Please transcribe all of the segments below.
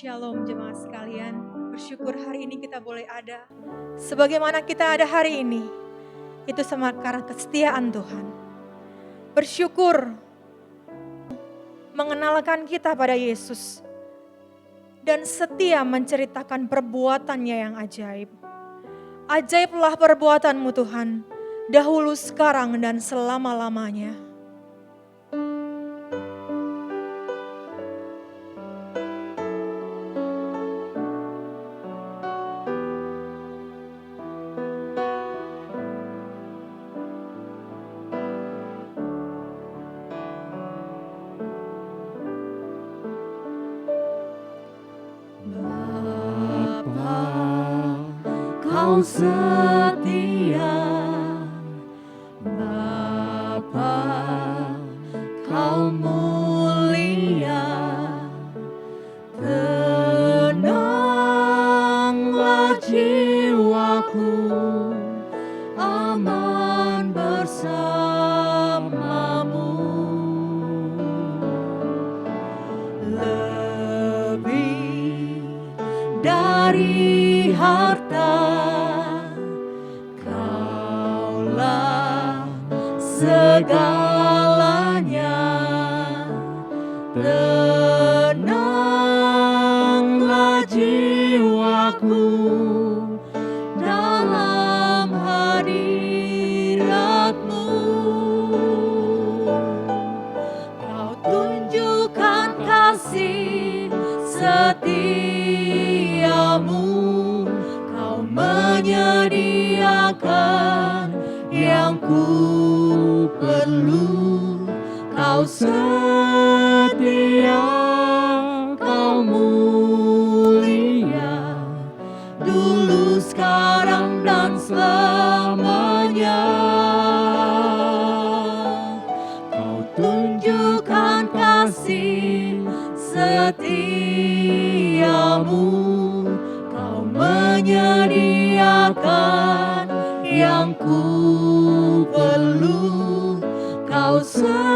Shalom jemaat sekalian, bersyukur hari ini kita boleh ada. Sebagaimana kita ada hari ini, itu sama karena kesetiaan Tuhan. Bersyukur mengenalkan kita pada Yesus. Dan setia menceritakan perbuatannya yang ajaib. Ajaiblah perbuatanmu Tuhan, dahulu sekarang dan selama-lamanya. Kau setia, Bapa, Kau mulia, tenanglah jiwaku, aman bersamamu. Lebih dari harta, Kaulah segalanya. Tenanglah jiwaku dalam hadirat-Mu. Kau tunjukkan kasih setiamu, Kau menyediakan yang ku perlu. Kau setia, Kau mulia, dulu, sekarang, dan selamanya. Kau tunjukkan kasih setiamu, Kau menyediakan yang ku perlu. Kau setia,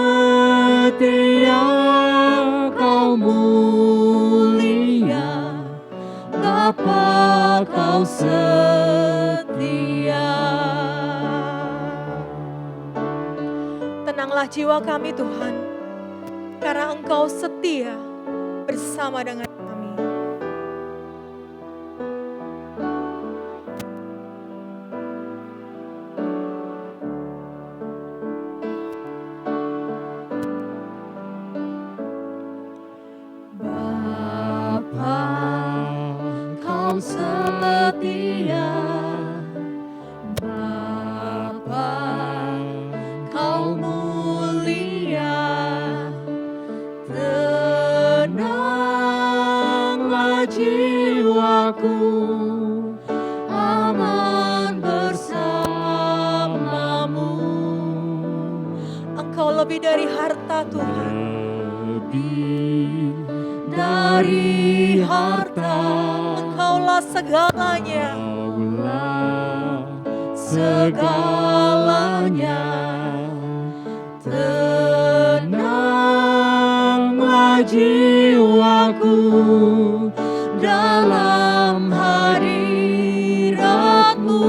Kau mulia, Bapa, Kau setia. Tenanglah jiwa kami Tuhan, karena Engkau setia bersama dengan kami. Bapa, Kau setia, Bapa, Kau mulia, tenanglah jiwaku, aman bersamamu. Engkau lebih dari harta Tuhan. Lebih dari harta, Engkaulah segalanya. Kaulah segalanya. Tenanglah jiwaku dalam hadirat-Mu.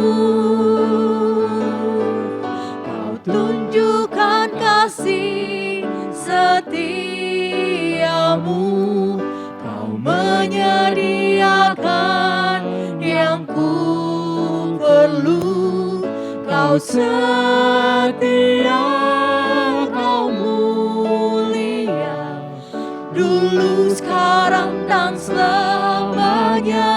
Kau tunjukkan kasih setiamu, Kau menyediakan yang ku perlu. Kau setia, Kau mulia, dulu, sekarang, dan selamanya.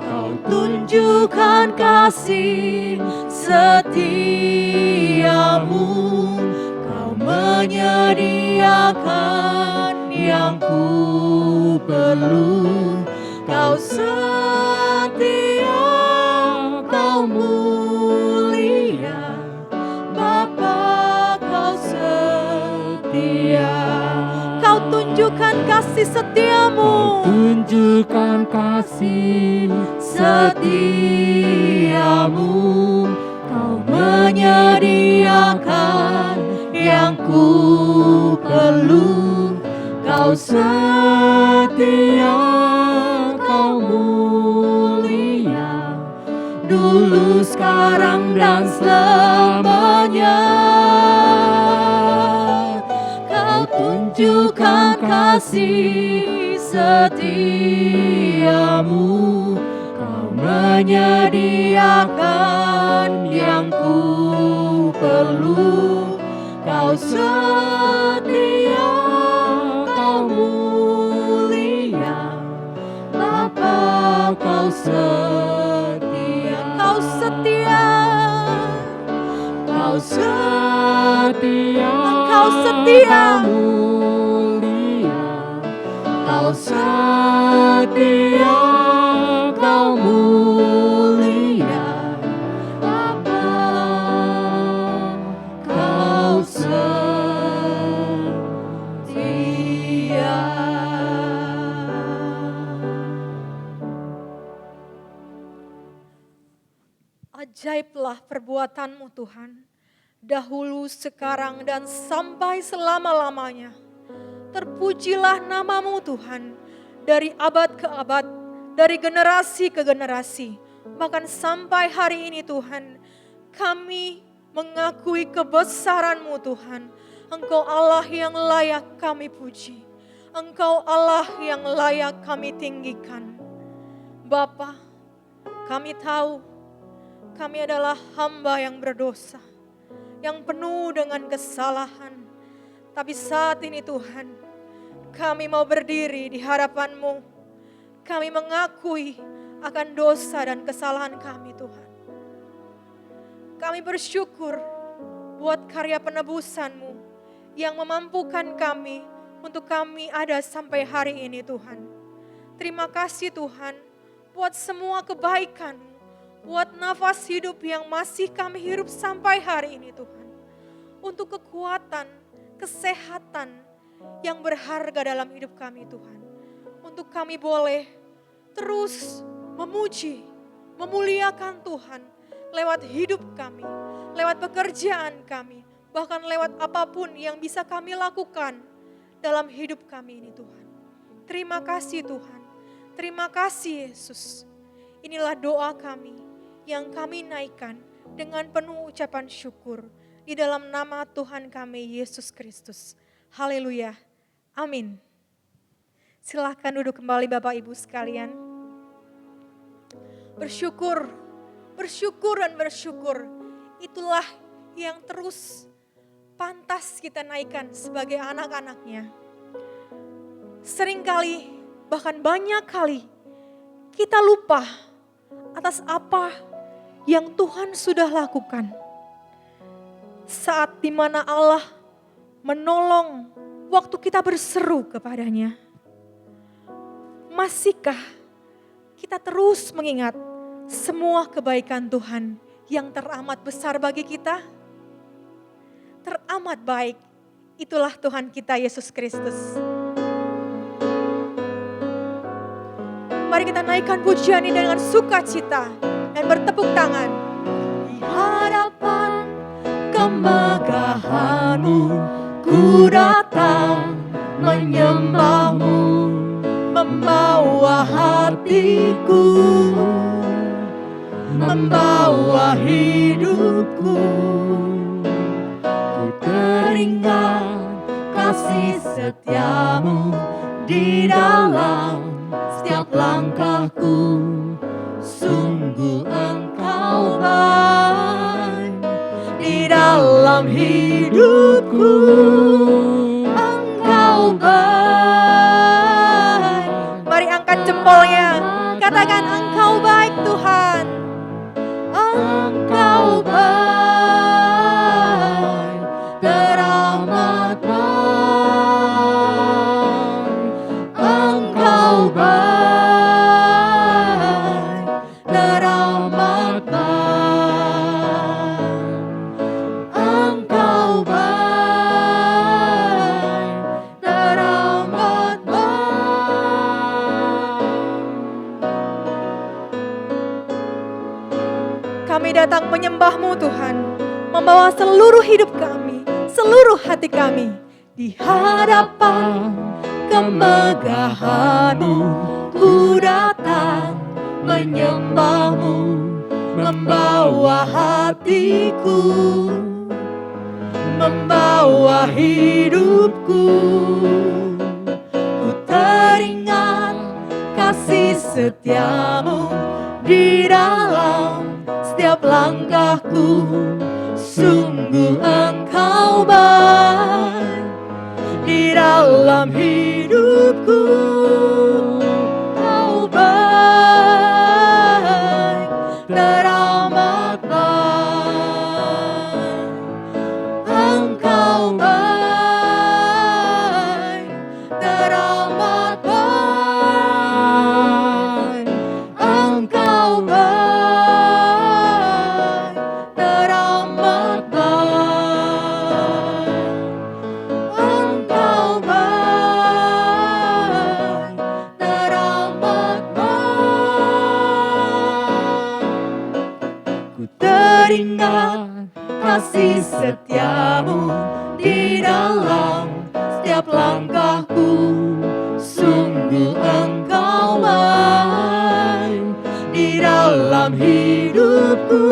Kau tunjukkan kasih setiamu, Kau menyediakan yang ku perlu. Kau setia, Kau mulia, Bapa, Kau setia. Kau tunjukkan kasih setiamu. Kau tunjukkan kasih setiamu, Kau menyediakan yang ku perlu. Kau Kau setia, Kau mulia, dulu, sekarang, dan selamanya. Kau tunjukkan kasih setiamu, Kau menyediakan yang ku perlu. Kau setia, Kau mulia, Bapa, Kau setia. Kau setia, Kau setia, Engkau setia. Kau mulia, Kau setia, Kau mulia, Bapa, Kau setia. Ajaiblah perbuatan-Mu Tuhan, dahulu, sekarang, dan sampai selama-lamanya. Terpujilah nama-Mu Tuhan, dari abad ke abad, dari generasi ke generasi. Bahkan sampai hari ini Tuhan, kami mengakui kebesaran-Mu Tuhan. Engkau Allah yang layak kami puji. Engkau Allah yang layak kami tinggikan. Bapa, kami tahu kami adalah hamba yang berdosa, yang penuh dengan kesalahan. Tapi saat ini Tuhan, kami mau berdiri di hadapan-Mu. Kami mengakui akan dosa dan kesalahan kami Tuhan. Kami bersyukur buat karya penebusan-Mu yang memampukan kami untuk kami ada sampai hari ini Tuhan. Terima kasih Tuhan buat semua kebaikan-Mu, buat nafas hidup yang masih kami hirup sampai hari ini Tuhan. Untuk kekuatan, kesehatan yang berharga dalam hidup kami Tuhan. Untuk kami boleh terus memuji, memuliakan Tuhan lewat hidup kami, lewat pekerjaan kami, bahkan lewat apapun yang bisa kami lakukan dalam hidup kami ini Tuhan. Terima kasih Tuhan, terima kasih Yesus. Inilah doa kami yang kami naikkan dengan penuh ucapan syukur di dalam nama Tuhan kami Yesus Kristus. Haleluya. Amin. Silahkan duduk kembali Bapak Ibu sekalian. Bersyukur, bersyukur dan bersyukur. Itulah yang terus pantas kita naikkan sebagai anak-anaknya. Seringkali, bahkan banyak kali, kita lupa atas apa yang Tuhan sudah lakukan. Saat dimana Allah menolong waktu kita berseru kepadanya. Masihkah kita terus mengingat semua kebaikan Tuhan yang teramat besar bagi kita? Teramat baik, itulah Tuhan kita Yesus Kristus. Mari kita naikkan pujian ini dengan sukacita dan bertepuk tangan. Di hadapan kemegahan-Mu ku datang menyembah-Mu, membawa hatiku, membawa hidupku. Ku teringat kasih setia-Mu di dalam setiap langkahku. Sungguh Engkau baik di dalam hidupku. Engkau baik. Mari angkat jempolnya, katakan Engkau baik Tuhan. Engkau baik, teramat baik. Engkau baik, teramat baik. Engkau baik, teramat baik. Kami datang menyembah-Mu Tuhan, membawa seluruh hidup kami, seluruh hati kami di hadapan kemegahan-Mu, ku datang menyembah-Mu, membawa hatiku, membawa hidupku. Ku teringat kasih setia-Mu di dalam setiap langkahku. Sungguh Engkau baik di dalam hidupku. Kau baik, teramat baik. Engkau baik, teramat baik. Engkau baik, teramat baik. Engkau baik, teramat baik. Ku teringat kasih setia-Mu di dalam setiap langkahku. Sungguh Engkau baik di dalam hidupku.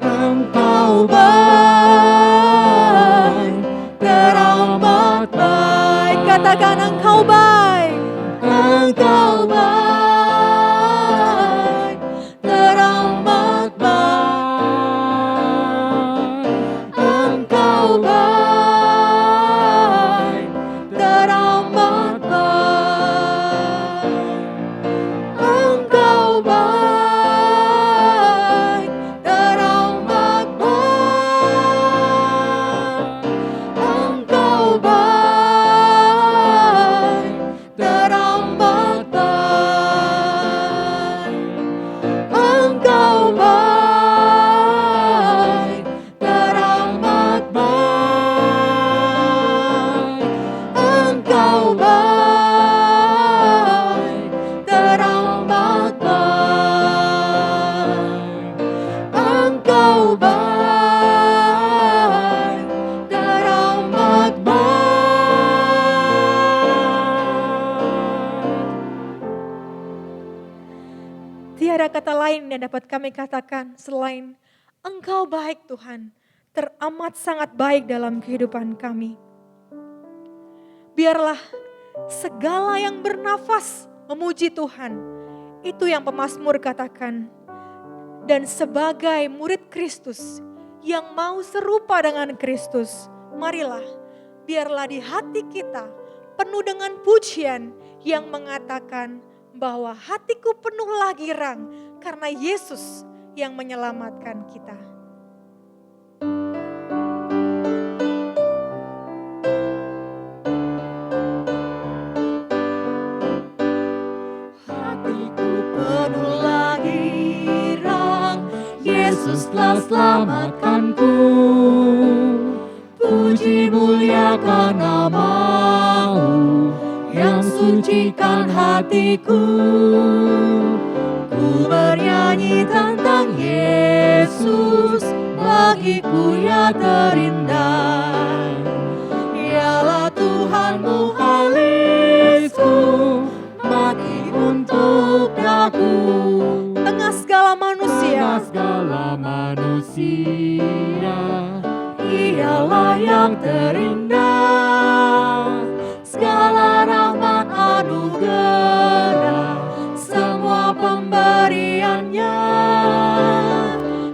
Engkau baik, teramat baik. Katakan Engkau baik. Engkau baik, teramat baik. Engkau baik, teramat baik. Engkau baik, teramat baik. Engkau baik, teramat baik. Engkau baik, teramat baik. Engkau baik, teramat baik. Engkau baik, teramat baik. Tiada kata lain yang dapat kami katakan selain Engkau baik Tuhan, teramat sangat baik dalam kehidupan kami. Biarlah segala yang bernafas memuji Tuhan, itu yang pemazmur katakan. Dan sebagai murid Kristus yang mau serupa dengan Kristus, marilah biarlah di hati kita penuh dengan pujian yang mengatakan bahwa hatiku penuhlah girang karena Yesus yang menyelamatkan kita. Hatiku penuhlah girang, Yesus telah selamatkanku. Puji muliakan nama-Mu yang sucikan hatiku. Ku bernyanyi tentang Yesus, bagiku ya terindah. Dialah Tuhan mukhalisku, mati untuk daku. Tengah segala manusia, Dialah yang terindah. Segala rahmat anugerah, semua pemberiannya.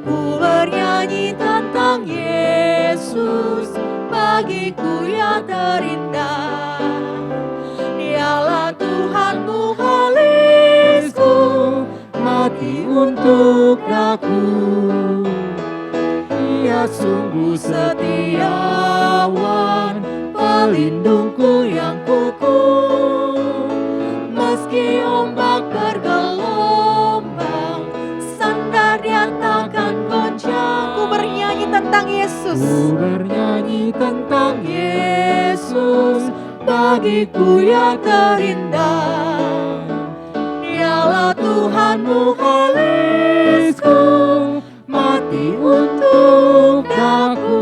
Ku bernyanyi tentang Yesus, bagiku ya terindah. Dialah Tuhan mukhalisku, mati untuk daku. Dia sungguh setiawan, pelindungku yang kukuh. Meski ombak bergelombang, sandar Dia takkan goncang. ku bernyanyi tentang Yesus. Ku bernyanyi tentang Yesus, bagiku ya terindah. Dialah Tuhan mukhalisku, mati untuk daku.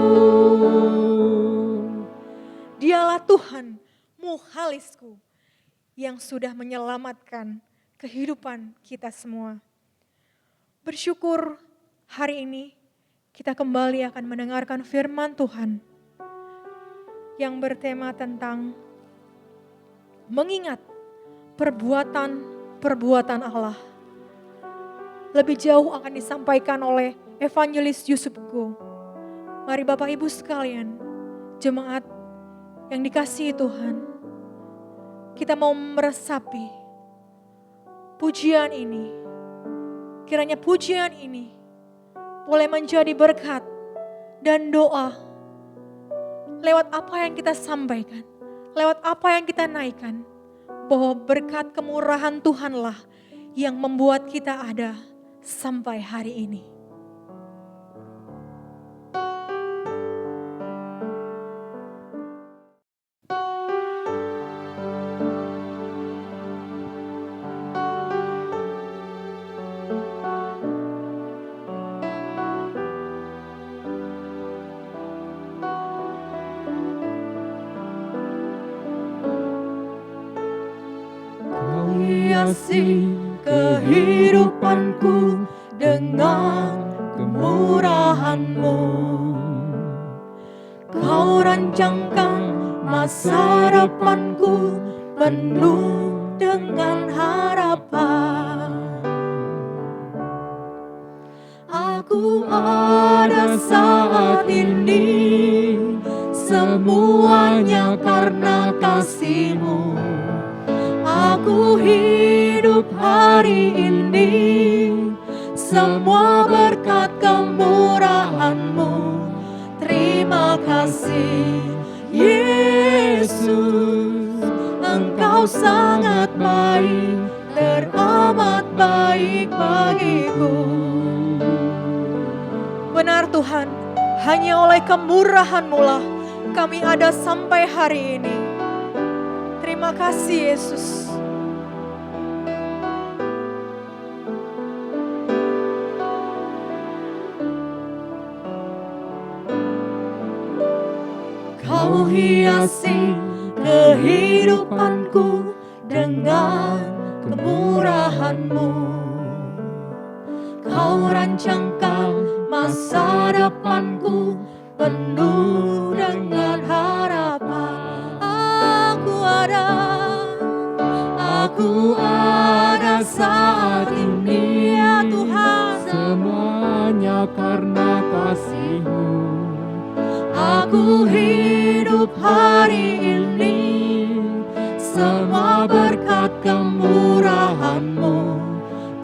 Dia Tuhan, Mukhalisku, yang sudah menyelamatkan kehidupan kita semua. Bersyukur hari ini kita kembali akan mendengarkan firman Tuhan yang bertema tentang mengingat perbuatan-perbuatan Allah. Lebih jauh akan disampaikan oleh Evangelis Yusuf Go. Mari Bapak Ibu sekalian, jemaat yang dikasihi Tuhan, kita mau meresapi pujian ini. Kiranya pujian ini boleh menjadi berkat dan doa lewat apa yang kita sampaikan, lewat apa yang kita naikkan, bahwa berkat kemurahan Tuhanlah yang membuat kita ada sampai hari ini. Kau hiasi kehidupanku dengan kemurahan-Mu. Kau rancangkan masa depanku penuh dengan harapan. Aku ada saat ini, semuanya karena kasih-Mu. Aku hidup hari ini, semua berkat kemurahan-Mu. Terima kasih Yesus, Engkau sangat baik, teramat baik bagiku. Benar Tuhan, hanya oleh kemurahan-Mu lah kami ada sampai hari ini. Terima kasih Yesus. Kau hiasi kehidupanku dengan kemurahan-Mu. Kau rancangkan masa depanku penuh dengan harapan. Aku ada saat ini, ya Tuhan, semuanya karena kasih-Mu. Aku hidup hari ini, semua berkat kemurahan-Mu.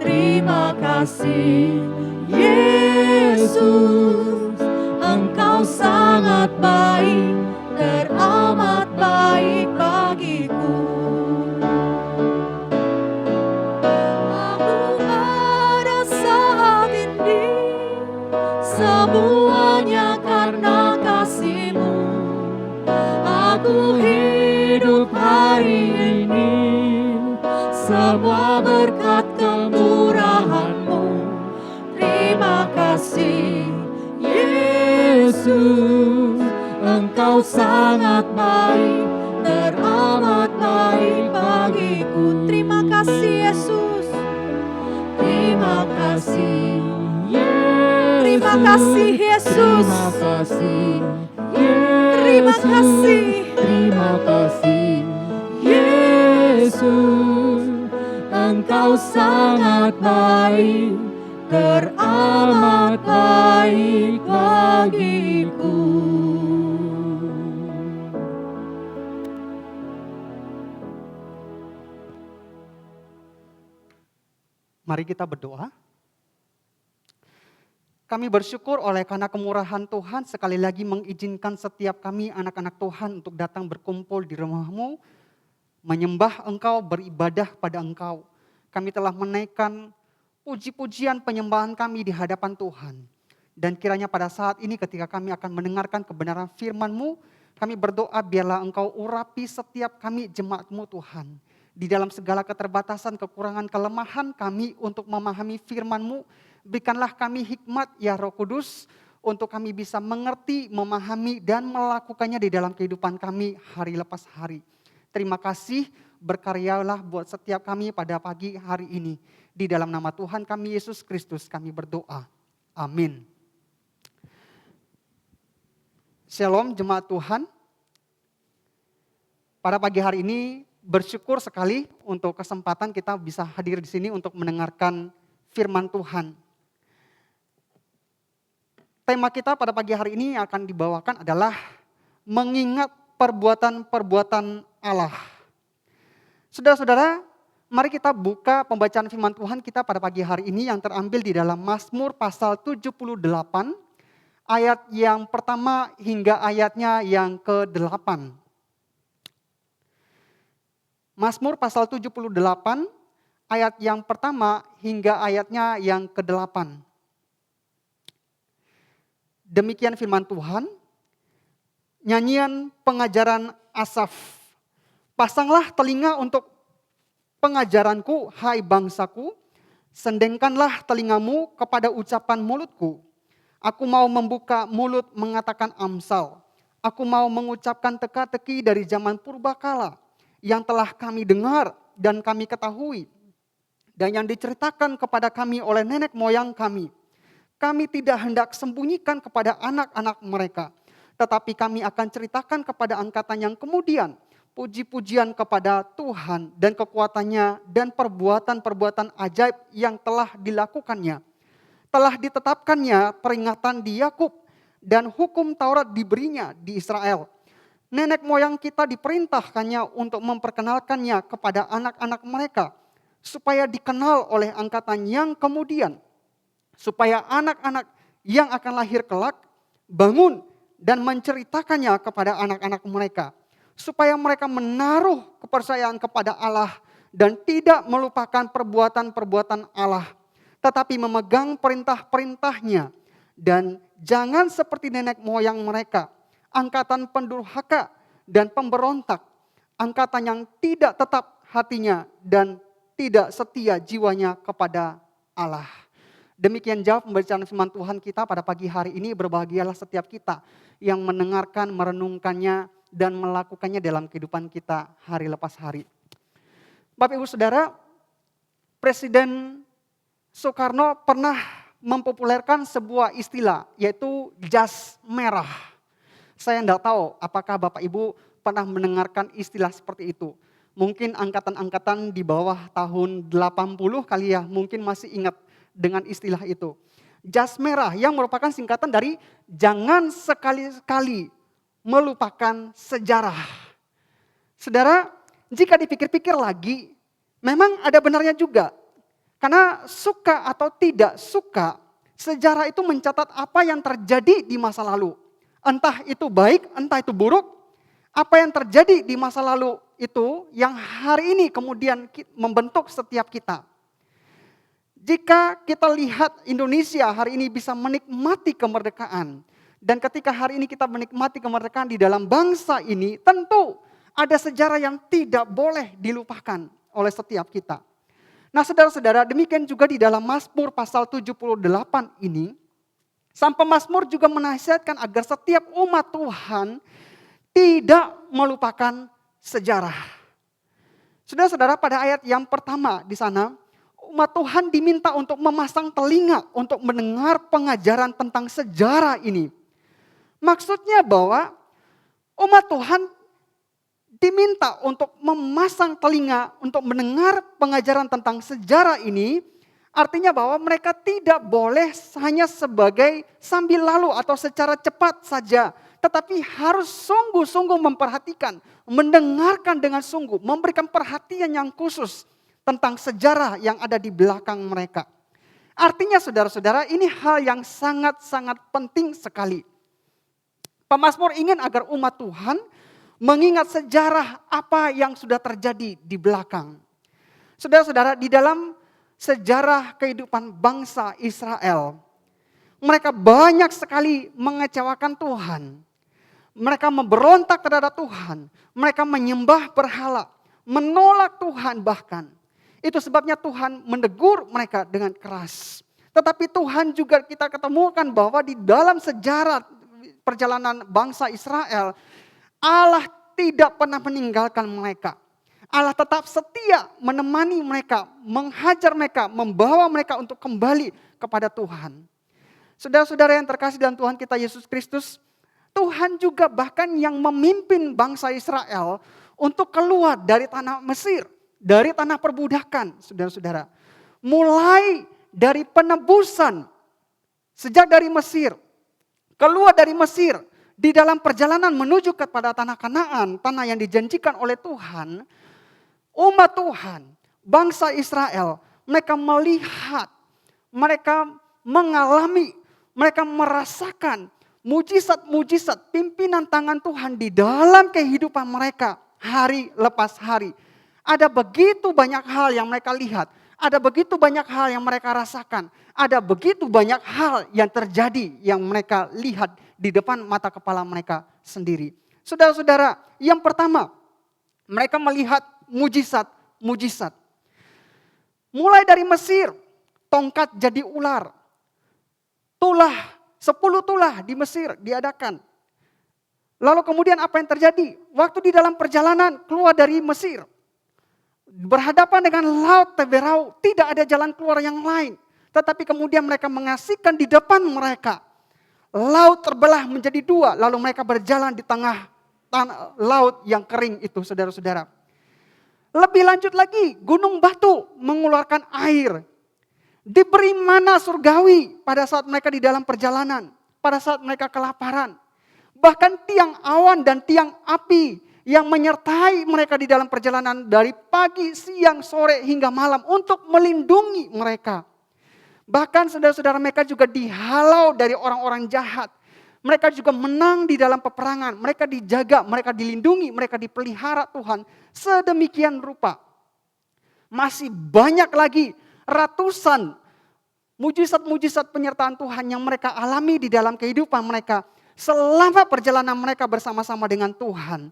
Terima kasih Yesus, Engkau sangat baik, teramat baik bagiku. Aku ada saat ini, semuanya karena kasih-Mu. Aku hidup hari ini, semua berkat kemurahan-Mu. Terima kasih Yesus, Engkau sangat baik, teramat baik bagiku. Terima kasih Yesus. Terima kasih Yesus. Terima kasih Yesus. Terima kasih Terima Yesus. kasih. Terima kasih Yesus, Engkau sangat baik, teramat baik bagiku. Mari kita berdoa. Kami bersyukur oleh karena kemurahan Tuhan sekali lagi mengizinkan setiap kami anak-anak Tuhan untuk datang berkumpul di rumah-Mu, menyembah Engkau, beribadah pada Engkau. Kami telah menaikkan puji-pujian penyembahan kami di hadapan Tuhan. Dan kiranya pada saat ini ketika kami akan mendengarkan kebenaran firman-Mu, kami berdoa biarlah Engkau urapi setiap kami jemaat-Mu Tuhan. Di dalam segala keterbatasan, kekurangan, kelemahan kami untuk memahami firman-Mu, berikanlah kami hikmat ya Roh Kudus untuk kami bisa mengerti, memahami, dan melakukannya di dalam kehidupan kami hari lepas hari. Terima kasih, berkaryalah buat setiap kami pada pagi hari ini. Di dalam nama Tuhan kami Yesus Kristus kami berdoa. Amin. Shalom jemaat Tuhan. Pada pagi hari ini bersyukur sekali untuk kesempatan kita bisa hadir di sini untuk mendengarkan firman Tuhan. Tema kita pada pagi hari ini yang akan dibawakan adalah mengingat perbuatan-perbuatan Allah. Saudara-saudara, mari kita buka pembacaan firman Tuhan kita pada pagi hari ini yang terambil di dalam Mazmur pasal 78, ayat yang pertama hingga ayatnya yang ke-8. Mazmur pasal 78, ayat yang pertama hingga ayatnya yang ke-8. Demikian firman Tuhan, nyanyian pengajaran Asaf. Pasanglah telinga untuk pengajaranku, hai bangsaku. Sendengkanlah telingamu kepada ucapan mulutku. Aku mau membuka mulut mengatakan amsal. Aku mau mengucapkan teka-teki dari zaman purbakala yang telah kami dengar dan kami ketahui. Dan yang diceritakan kepada kami oleh nenek moyang kami. Kami tidak hendak sembunyikan kepada anak-anak mereka. Tetapi kami akan ceritakan kepada angkatan yang kemudian. Puji-pujian kepada Tuhan dan kekuatannya dan perbuatan-perbuatan ajaib yang telah dilakukannya. Telah ditetapkannya peringatan di Yakub dan hukum Taurat diberinya di Israel. Nenek moyang kita diperintahkannya untuk memperkenalkannya kepada anak-anak mereka. Supaya dikenal oleh angkatan yang kemudian. Supaya anak-anak yang akan lahir kelak bangun dan menceritakannya kepada anak-anak mereka. Supaya mereka menaruh kepercayaan kepada Allah dan tidak melupakan perbuatan-perbuatan Allah. Tetapi memegang perintah-perintahnya. Dan jangan seperti nenek moyang mereka. Angkatan pendurhaka dan pemberontak. Angkatan yang tidak tetap hatinya dan tidak setia jiwanya kepada Allah. Demikian jawab pembacaan firman Tuhan kita pada pagi hari ini. Berbahagialah setiap kita yang mendengarkan, merenungkannya, dan melakukannya dalam kehidupan kita hari lepas hari. Bapak Ibu Saudara, Presiden Soekarno pernah mempopulerkan sebuah istilah yaitu jas merah. Saya tidak tahu apakah Bapak Ibu pernah mendengarkan istilah seperti itu. Mungkin angkatan-angkatan di bawah tahun 80 kali ya mungkin masih ingat dengan istilah itu. Jas merah yang merupakan singkatan dari jangan sekali-kali melupakan sejarah. Saudara, jika dipikir-pikir lagi, memang ada benarnya juga. Karena suka atau tidak suka, sejarah itu mencatat apa yang terjadi di masa lalu. Entah itu baik, entah itu buruk. Apa yang terjadi di masa lalu itu yang hari ini kemudian membentuk setiap kita. Jika kita lihat Indonesia hari ini bisa menikmati kemerdekaan. Dan ketika hari ini kita menikmati kemerdekaan di dalam bangsa ini, tentu ada sejarah yang tidak boleh dilupakan oleh setiap kita. Nah saudara-saudara, demikian juga di dalam Mazmur pasal 78 ini, sang pemazmur juga menasihatkan agar setiap umat Tuhan tidak melupakan sejarah. Saudara-saudara, pada ayat yang pertama di sana, umat Tuhan diminta untuk memasang telinga untuk mendengar pengajaran tentang sejarah ini. Maksudnya bahwa umat Tuhan diminta untuk memasang telinga untuk mendengar pengajaran tentang sejarah ini. Artinya bahwa mereka tidak boleh hanya sebagai sambil lalu atau secara cepat saja. Tetapi harus sungguh-sungguh memperhatikan, mendengarkan dengan sungguh, memberikan perhatian yang khusus tentang sejarah yang ada di belakang mereka. Artinya saudara-saudara, ini hal yang sangat-sangat penting sekali. Pemazmur ingin agar umat Tuhan mengingat sejarah apa yang sudah terjadi di belakang. Saudara-saudara, di dalam sejarah kehidupan bangsa Israel, mereka banyak sekali mengecewakan Tuhan. Mereka memberontak terhadap Tuhan. Mereka menyembah berhala, menolak Tuhan bahkan. Itu sebabnya Tuhan menegur mereka dengan keras. Tetapi Tuhan juga kita ketemukan bahwa di dalam sejarah perjalanan bangsa Israel, Allah tidak pernah meninggalkan mereka. Allah tetap setia menemani mereka, menghajar mereka, membawa mereka untuk kembali kepada Tuhan. Saudara-saudara yang terkasih dalam Tuhan kita Yesus Kristus, Tuhan juga bahkan yang memimpin bangsa Israel untuk keluar dari tanah Mesir, dari tanah perbudakan, saudara-saudara. Mulai dari penebusan, sejak dari Mesir, keluar dari Mesir, di dalam perjalanan menuju kepada tanah Kanaan, tanah yang dijanjikan oleh Tuhan, umat Tuhan, bangsa Israel, mereka melihat, mereka mengalami, mereka merasakan mujizat-mujizat pimpinan tangan Tuhan di dalam kehidupan mereka hari lepas hari. Ada begitu banyak hal yang mereka lihat, ada begitu banyak hal yang mereka rasakan, ada begitu banyak hal yang terjadi yang mereka lihat di depan mata kepala mereka sendiri. Saudara-saudara, yang pertama, mereka melihat mujizat-mujizat. Mulai dari Mesir, tongkat jadi ular. 10 tulah di Mesir diadakan. Lalu kemudian apa yang terjadi? Waktu di dalam perjalanan keluar dari Mesir, berhadapan dengan laut Teberau, tidak ada jalan keluar yang lain. Tetapi kemudian mereka menyaksikan di depan mereka, laut terbelah menjadi 2, lalu mereka berjalan di tengah laut yang kering itu, saudara-saudara. Lebih lanjut lagi, gunung batu mengeluarkan air. Diberi mana surgawi pada saat mereka di dalam perjalanan, pada saat mereka kelaparan. Bahkan tiang awan dan tiang api yang menyertai mereka di dalam perjalanan dari pagi, siang, sore hingga malam untuk melindungi mereka. Bahkan saudara-saudara, mereka juga dihalau dari orang-orang jahat. Mereka juga menang di dalam peperangan. Mereka dijaga, mereka dilindungi, mereka dipelihara Tuhan. Sedemikian rupa. Masih banyak lagi ratusan mujizat-mujizat penyertaan Tuhan yang mereka alami di dalam kehidupan mereka selama perjalanan mereka bersama-sama dengan Tuhan.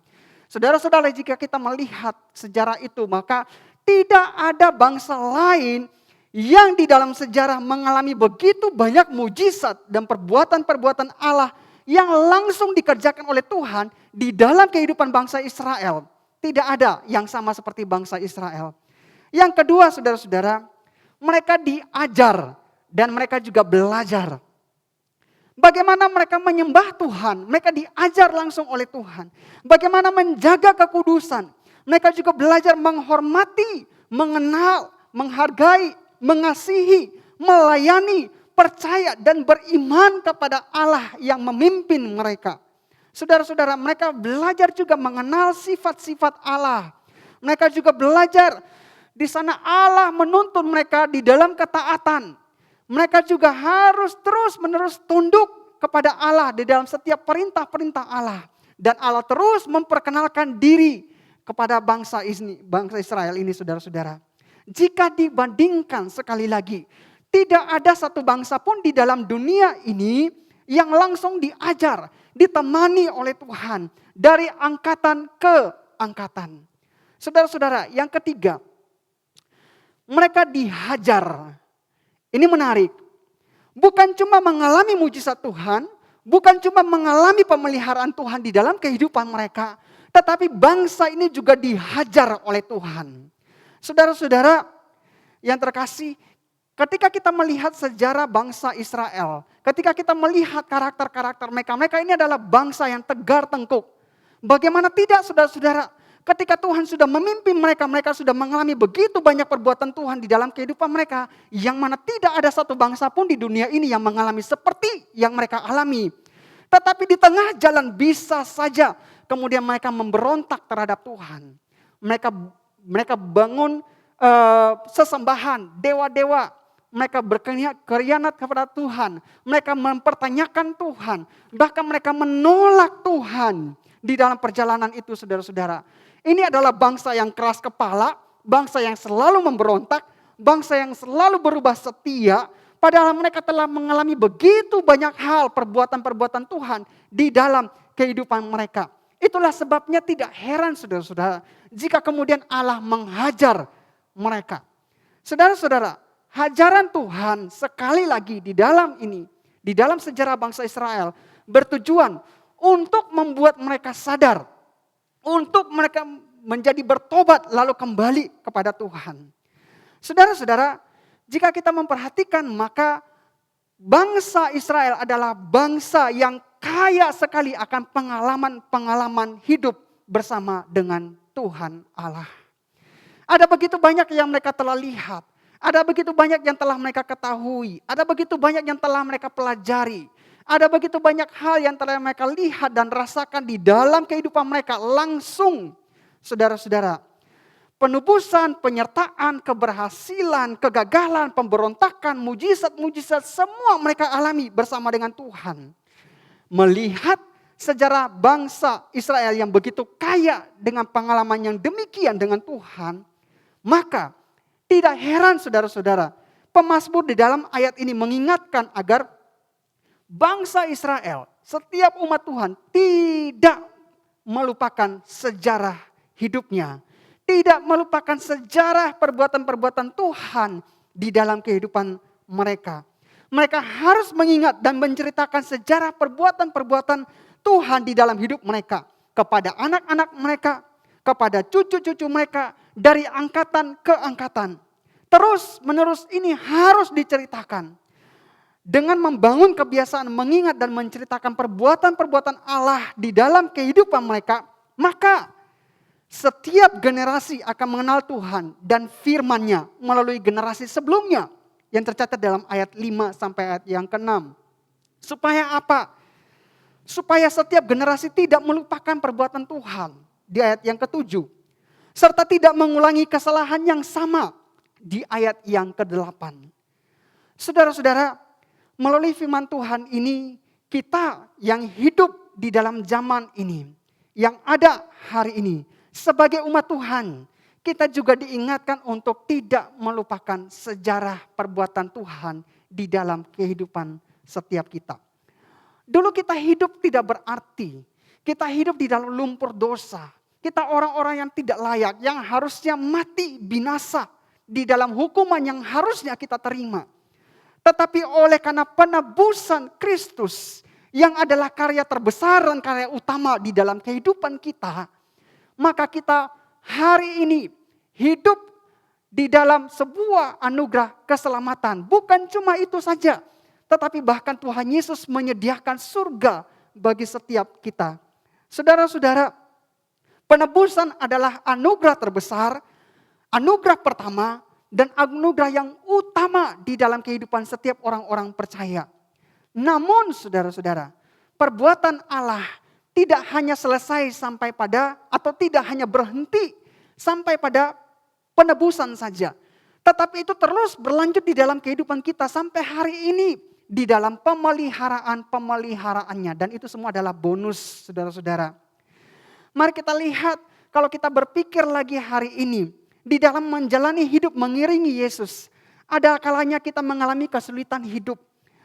Saudara-saudara, jika kita melihat sejarah itu, maka tidak ada bangsa lain yang di dalam sejarah mengalami begitu banyak mujizat dan perbuatan-perbuatan Allah yang langsung dikerjakan oleh Tuhan di dalam kehidupan bangsa Israel. Tidak ada yang sama seperti bangsa Israel. Yang kedua, saudara-saudara, mereka diajar dan mereka juga belajar. Bagaimana mereka menyembah Tuhan, mereka diajar langsung oleh Tuhan. Bagaimana menjaga kekudusan, mereka juga belajar menghormati, mengenal, menghargai, mengasihi, melayani, percaya dan beriman kepada Allah yang memimpin mereka. Saudara-saudara, mereka belajar juga mengenal sifat-sifat Allah. Mereka juga belajar di sana Allah menuntun mereka di dalam ketaatan. Mereka juga harus terus-menerus tunduk kepada Allah di dalam setiap perintah-perintah Allah. Dan Allah terus memperkenalkan diri kepada bangsa Israel ini, saudara-saudara. Jika dibandingkan sekali lagi, tidak ada satu bangsa pun di dalam dunia ini yang langsung diajar, ditemani oleh Tuhan dari angkatan ke angkatan. Saudara-saudara, yang ketiga, mereka dihajar. Ini menarik. Bukan cuma mengalami mujizat Tuhan, bukan cuma mengalami pemeliharaan Tuhan di dalam kehidupan mereka, tetapi bangsa ini juga dihajar oleh Tuhan. Saudara-saudara yang terkasih, ketika kita melihat sejarah bangsa Israel, ketika kita melihat karakter-karakter mereka, mereka ini adalah bangsa yang tegar tengkuk. Bagaimana tidak, saudara-saudara? Ketika Tuhan sudah memimpin mereka, mereka sudah mengalami begitu banyak perbuatan Tuhan di dalam kehidupan mereka, yang mana tidak ada satu bangsa pun di dunia ini yang mengalami seperti yang mereka alami. Tetapi di tengah jalan bisa saja kemudian mereka memberontak terhadap Tuhan. Mereka bangun sesembahan, dewa-dewa. Mereka berkhianat kepada Tuhan. Mereka mempertanyakan Tuhan. Bahkan mereka menolak Tuhan di dalam perjalanan itu, saudara-saudara. Ini adalah bangsa yang keras kepala, bangsa yang selalu memberontak, bangsa yang selalu berubah setia. Padahal mereka telah mengalami begitu banyak hal perbuatan-perbuatan Tuhan di dalam kehidupan mereka. Itulah sebabnya tidak heran, saudara-saudara, jika kemudian Allah menghajar mereka. Saudara-saudara, Ajaran Tuhan sekali lagi di dalam ini, di dalam sejarah bangsa Israel bertujuan untuk membuat mereka sadar, untuk mereka menjadi bertobat lalu kembali kepada Tuhan. Saudara-saudara, jika kita memperhatikan maka bangsa Israel adalah bangsa yang kaya sekali akan pengalaman-pengalaman hidup bersama dengan Tuhan Allah. Ada begitu banyak yang mereka telah lihat. Ada begitu banyak yang telah mereka ketahui. Ada begitu banyak yang telah mereka pelajari. Ada begitu banyak hal yang telah mereka lihat dan rasakan di dalam kehidupan mereka langsung. Saudara-saudara, penebusan, penyertaan, keberhasilan, kegagalan, pemberontakan, mujizat-mujizat semua mereka alami bersama dengan Tuhan. Melihat sejarah bangsa Israel yang begitu kaya dengan pengalaman yang demikian dengan Tuhan, maka tidak heran saudara-saudara, pemazmur di dalam ayat ini mengingatkan agar bangsa Israel, setiap umat Tuhan tidak melupakan sejarah hidupnya. Tidak melupakan sejarah perbuatan-perbuatan Tuhan di dalam kehidupan mereka. Mereka harus mengingat dan menceritakan sejarah perbuatan-perbuatan Tuhan di dalam hidup mereka. Kepada anak-anak mereka, kepada cucu-cucu mereka, dari angkatan ke angkatan. Terus menerus ini harus diceritakan. Dengan membangun kebiasaan mengingat dan menceritakan perbuatan-perbuatan Allah di dalam kehidupan mereka, maka setiap generasi akan mengenal Tuhan dan firman-Nya melalui generasi sebelumnya yang tercatat dalam ayat 5 sampai ayat yang ke-6. Supaya apa? Supaya setiap generasi tidak melupakan perbuatan Tuhan di ayat yang ke-7. Serta tidak mengulangi kesalahan yang sama di ayat yang ke-8. Saudara-saudara, melalui firman Tuhan ini kita yang hidup di dalam zaman ini, yang ada hari ini, sebagai umat Tuhan, kita juga diingatkan untuk tidak melupakan sejarah perbuatan Tuhan di dalam kehidupan setiap kita. Dulu kita hidup tidak berarti, kita hidup di dalam lumpur dosa. Kita orang-orang yang tidak layak, yang harusnya mati binasa di dalam hukuman yang harusnya kita terima. Tetapi oleh karena penebusan Kristus yang adalah karya terbesar dan karya utama di dalam kehidupan kita, maka kita hari ini hidup di dalam sebuah anugerah keselamatan. Bukan cuma itu saja, tetapi bahkan Tuhan Yesus menyediakan surga bagi setiap kita. Saudara-saudara, penebusan adalah anugerah terbesar, anugerah pertama, dan anugerah yang utama di dalam kehidupan setiap orang-orang percaya. Namun saudara-saudara, perbuatan Allah tidak hanya selesai sampai pada, atau tidak hanya berhenti sampai pada penebusan saja. Tetapi itu terus berlanjut di dalam kehidupan kita sampai hari ini. Di dalam pemeliharaannya. Dan itu semua adalah bonus saudara-saudara. Mari kita lihat kalau kita berpikir lagi hari ini. Di dalam menjalani hidup mengiringi Yesus. Ada kalanya kita mengalami kesulitan hidup.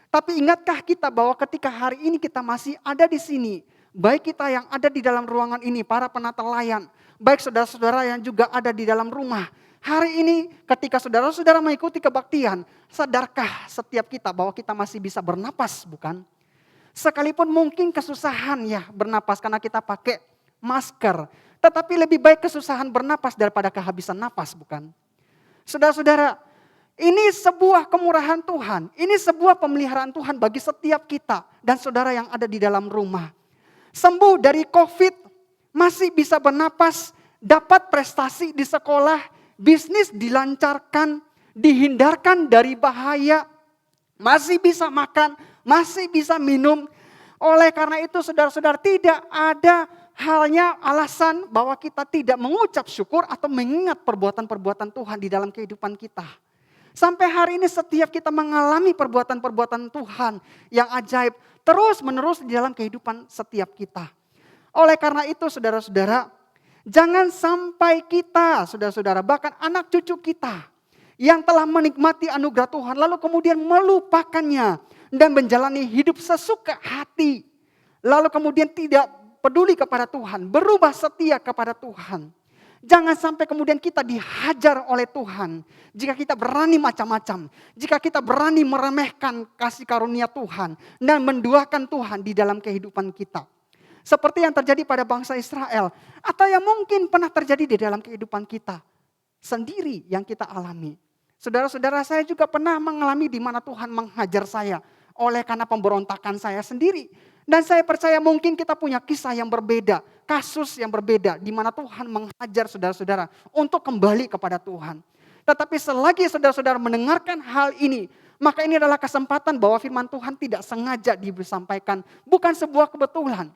Tapi ingatkah kita bahwa ketika hari ini kita masih ada di sini. Baik kita yang ada di dalam ruangan ini, para penata layan. Baik saudara-saudara yang juga ada di dalam rumah. Hari ini ketika saudara-saudara mengikuti kebaktian, sadarkah setiap kita bahwa kita masih bisa bernapas, bukan? Sekalipun mungkin kesusahan ya bernapas karena kita pakai masker. Tetapi lebih baik kesusahan bernapas daripada kehabisan napas, bukan? Saudara-saudara, ini sebuah kemurahan Tuhan. Ini sebuah pemeliharaan Tuhan bagi setiap kita dan saudara yang ada di dalam rumah. Sembuh dari COVID, masih bisa bernapas, dapat prestasi di sekolah, bisnis dilancarkan, dihindarkan dari bahaya, masih bisa makan, masih bisa minum. Oleh karena itu saudara-saudara, tidak ada halnya alasan bahwa kita tidak mengucap syukur atau mengingat perbuatan-perbuatan Tuhan di dalam kehidupan kita. Sampai hari ini setiap kita mengalami perbuatan-perbuatan Tuhan yang ajaib terus menerus di dalam kehidupan setiap kita. Oleh karena itu saudara-saudara, jangan sampai kita, saudara-saudara, bahkan anak cucu kita yang telah menikmati anugerah Tuhan lalu kemudian melupakannya dan menjalani hidup sesuka hati. Lalu kemudian tidak peduli kepada Tuhan, berubah setia kepada Tuhan. Jangan sampai kemudian kita dihajar oleh Tuhan. Jika kita berani macam-macam. Jika kita berani meremehkan kasih karunia Tuhan. Dan menduakan Tuhan di dalam kehidupan kita. Seperti yang terjadi pada bangsa Israel. Atau yang mungkin pernah terjadi di dalam kehidupan kita. Sendiri yang kita alami. Saudara-saudara, saya juga pernah mengalami di mana Tuhan menghajar saya. Oleh karena pemberontakan saya sendiri. Dan saya percaya mungkin kita punya kisah yang berbeda. Kasus yang berbeda di mana Tuhan menghajar saudara-saudara untuk kembali kepada Tuhan. Tetapi selagi saudara-saudara mendengarkan hal ini, maka ini adalah kesempatan bahwa firman Tuhan tidak sengaja disampaikan, bukan sebuah kebetulan.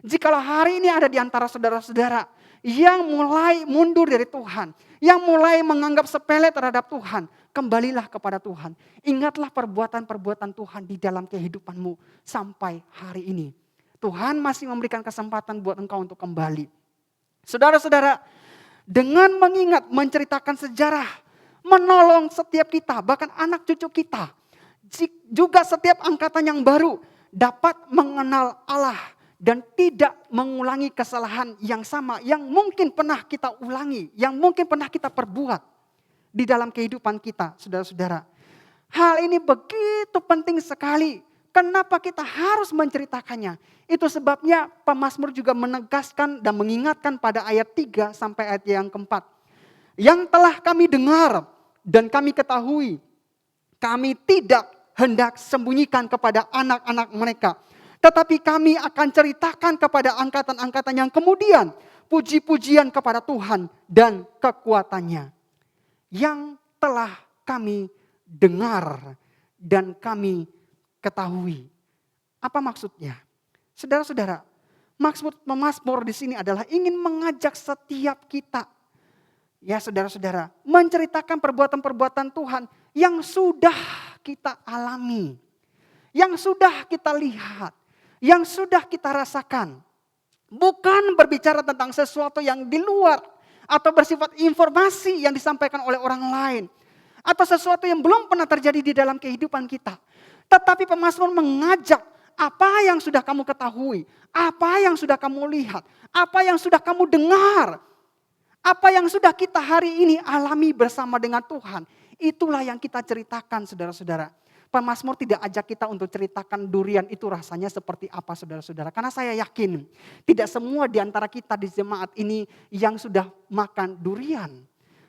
Jikalau hari ini ada di antara saudara-saudara yang mulai mundur dari Tuhan, yang mulai menganggap sepele terhadap Tuhan, kembalilah kepada Tuhan. Ingatlah perbuatan-perbuatan Tuhan di dalam kehidupanmu sampai hari ini. Tuhan masih memberikan kesempatan buat engkau untuk kembali. Saudara-saudara, dengan mengingat, menceritakan sejarah, menolong setiap kita, bahkan anak cucu kita, juga setiap angkatan yang baru dapat mengenal Allah dan tidak mengulangi kesalahan yang sama yang mungkin pernah kita ulangi, yang mungkin pernah kita perbuat di dalam kehidupan kita, saudara-saudara. Hal ini begitu penting sekali. Kenapa kita harus menceritakannya? Itu sebabnya pemazmur juga menegaskan dan mengingatkan pada ayat 3 sampai ayat yang keempat. Yang telah kami dengar dan kami ketahui, kami tidak hendak sembunyikan kepada anak-anak mereka. Tetapi kami akan ceritakan kepada angkatan-angkatan yang kemudian puji-pujian kepada Tuhan dan kekuatannya. Yang telah kami dengar dan kami ketahui. Apa maksudnya? Saudara-saudara, maksud pemazmur di sini adalah ingin mengajak setiap kita, ya saudara-saudara, menceritakan perbuatan-perbuatan Tuhan yang sudah kita alami, yang sudah kita lihat, yang sudah kita rasakan. Bukan berbicara tentang sesuatu yang di luar atau bersifat informasi yang disampaikan oleh orang lain, atau sesuatu yang belum pernah terjadi di dalam kehidupan kita. Tetapi pemazmur mengajak apa yang sudah kamu ketahui, apa yang sudah kamu lihat, apa yang sudah kamu dengar, apa yang sudah kita hari ini alami bersama dengan Tuhan. Itulah yang kita ceritakan, saudara-saudara. Pemazmur tidak ajak kita untuk ceritakan durian itu rasanya seperti apa, saudara-saudara. Karena saya yakin tidak semua di antara kita di jemaat ini yang sudah makan durian.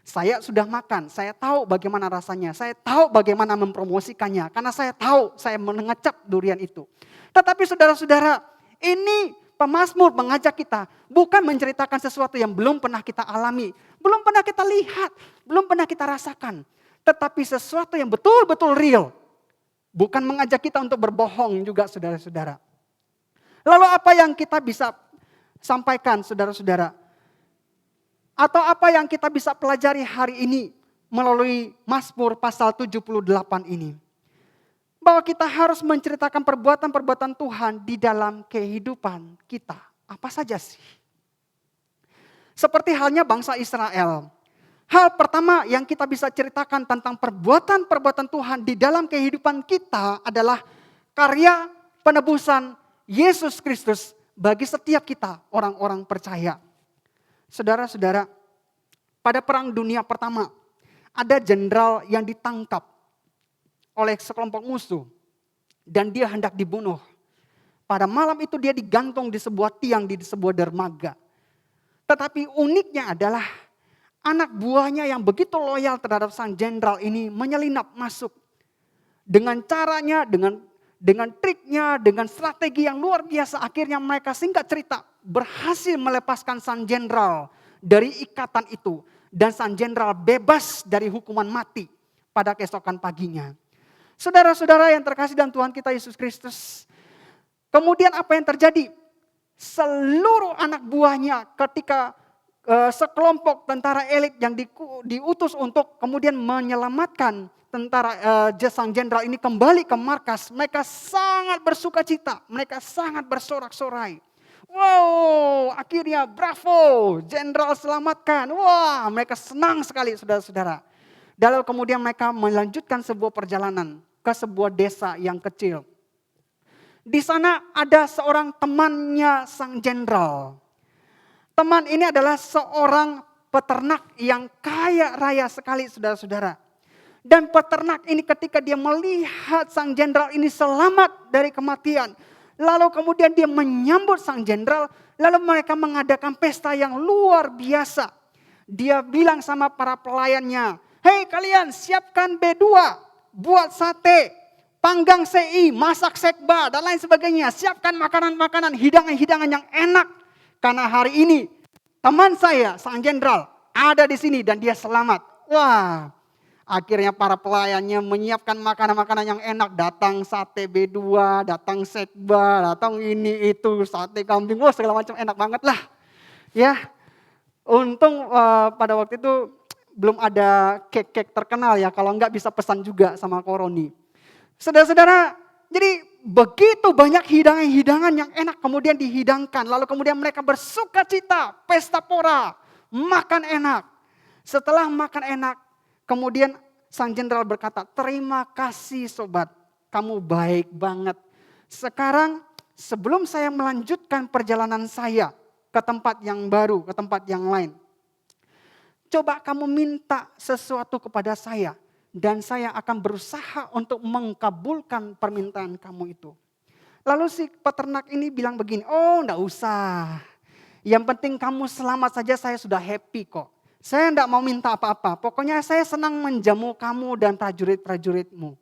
Saya sudah makan, saya tahu bagaimana rasanya, saya tahu bagaimana mempromosikannya. Karena saya tahu, saya mengecap durian itu. Tetapi saudara-saudara, ini pemazmur mengajak kita bukan menceritakan sesuatu yang belum pernah kita alami, belum pernah kita lihat, belum pernah kita rasakan. Tetapi sesuatu yang betul-betul real. Bukan mengajak kita untuk berbohong juga, saudara-saudara. Lalu apa yang kita bisa sampaikan, saudara-saudara? Atau apa yang kita bisa pelajari hari ini melalui Mazmur pasal 78 ini. Bahwa kita harus menceritakan perbuatan-perbuatan Tuhan di dalam kehidupan kita. Apa saja sih? Seperti halnya bangsa Israel. Hal pertama yang kita bisa ceritakan tentang perbuatan-perbuatan Tuhan di dalam kehidupan kita adalah karya penebusan Yesus Kristus bagi setiap kita orang-orang percaya. Saudara-saudara, pada perang dunia pertama ada jenderal yang ditangkap oleh sekelompok musuh dan dia hendak dibunuh. Pada malam itu dia digantung di sebuah tiang di sebuah dermaga. Tetapi uniknya adalah anak buahnya yang begitu loyal terhadap sang jenderal ini menyelinap masuk. Dengan caranya, dengan triknya, dengan strategi yang luar biasa, akhirnya mereka singkat cerita berhasil melepaskan sang jenderal dari ikatan itu. Dan sang jenderal bebas dari hukuman mati pada keesokan paginya. Saudara-saudara yang terkasih dalam Tuhan kita Yesus Kristus. Kemudian apa yang terjadi? Seluruh anak buahnya ketika sekelompok tentara elit yang diutus untuk kemudian menyelamatkan sang jenderal ini kembali ke markas. Mereka sangat bersuka cita, mereka sangat bersorak-sorai. Wow, akhirnya bravo, jenderal selamatkan. Wah, mereka senang sekali, saudara-saudara. Lalu kemudian mereka melanjutkan sebuah perjalanan ke sebuah desa yang kecil. Di sana ada seorang temannya sang jenderal. Teman ini adalah seorang peternak yang kaya raya sekali saudara-saudara. Dan peternak ini ketika dia melihat sang jenderal ini selamat dari kematian. Lalu kemudian dia menyambut sang jenderal. Lalu mereka mengadakan pesta yang luar biasa. Dia bilang sama para pelayannya, "Hei kalian siapkan B2, buat sate, panggang CI, masak sekba dan lain sebagainya. Siapkan makanan-makanan, hidangan-hidangan yang enak. Karena hari ini teman saya, sang jenderal, ada di sini dan dia selamat." Wah, akhirnya para pelayannya menyiapkan makanan-makanan yang enak. Datang sate B2, datang sekba, datang ini itu, sate kambing. Wah, segala macam enak banget lah. Ya, untung pada waktu itu belum ada kek-kek terkenal ya. Kalau enggak bisa pesan juga sama Koroni. Saudara-saudara, jadi begitu banyak hidangan-hidangan yang enak kemudian dihidangkan. Lalu kemudian mereka bersuka cita, pesta pora, makan enak. Setelah makan enak, kemudian sang jenderal berkata, "Terima kasih sobat, kamu baik banget. Sekarang sebelum saya melanjutkan perjalanan saya ke tempat yang baru, ke tempat yang lain, coba kamu minta sesuatu kepada saya dan saya akan berusaha untuk mengkabulkan permintaan kamu itu." Lalu si peternak ini bilang begini, "Oh enggak usah, yang penting kamu selamat saja saya sudah happy kok. Saya enggak mau minta apa-apa, pokoknya saya senang menjamu kamu dan prajurit-prajuritmu."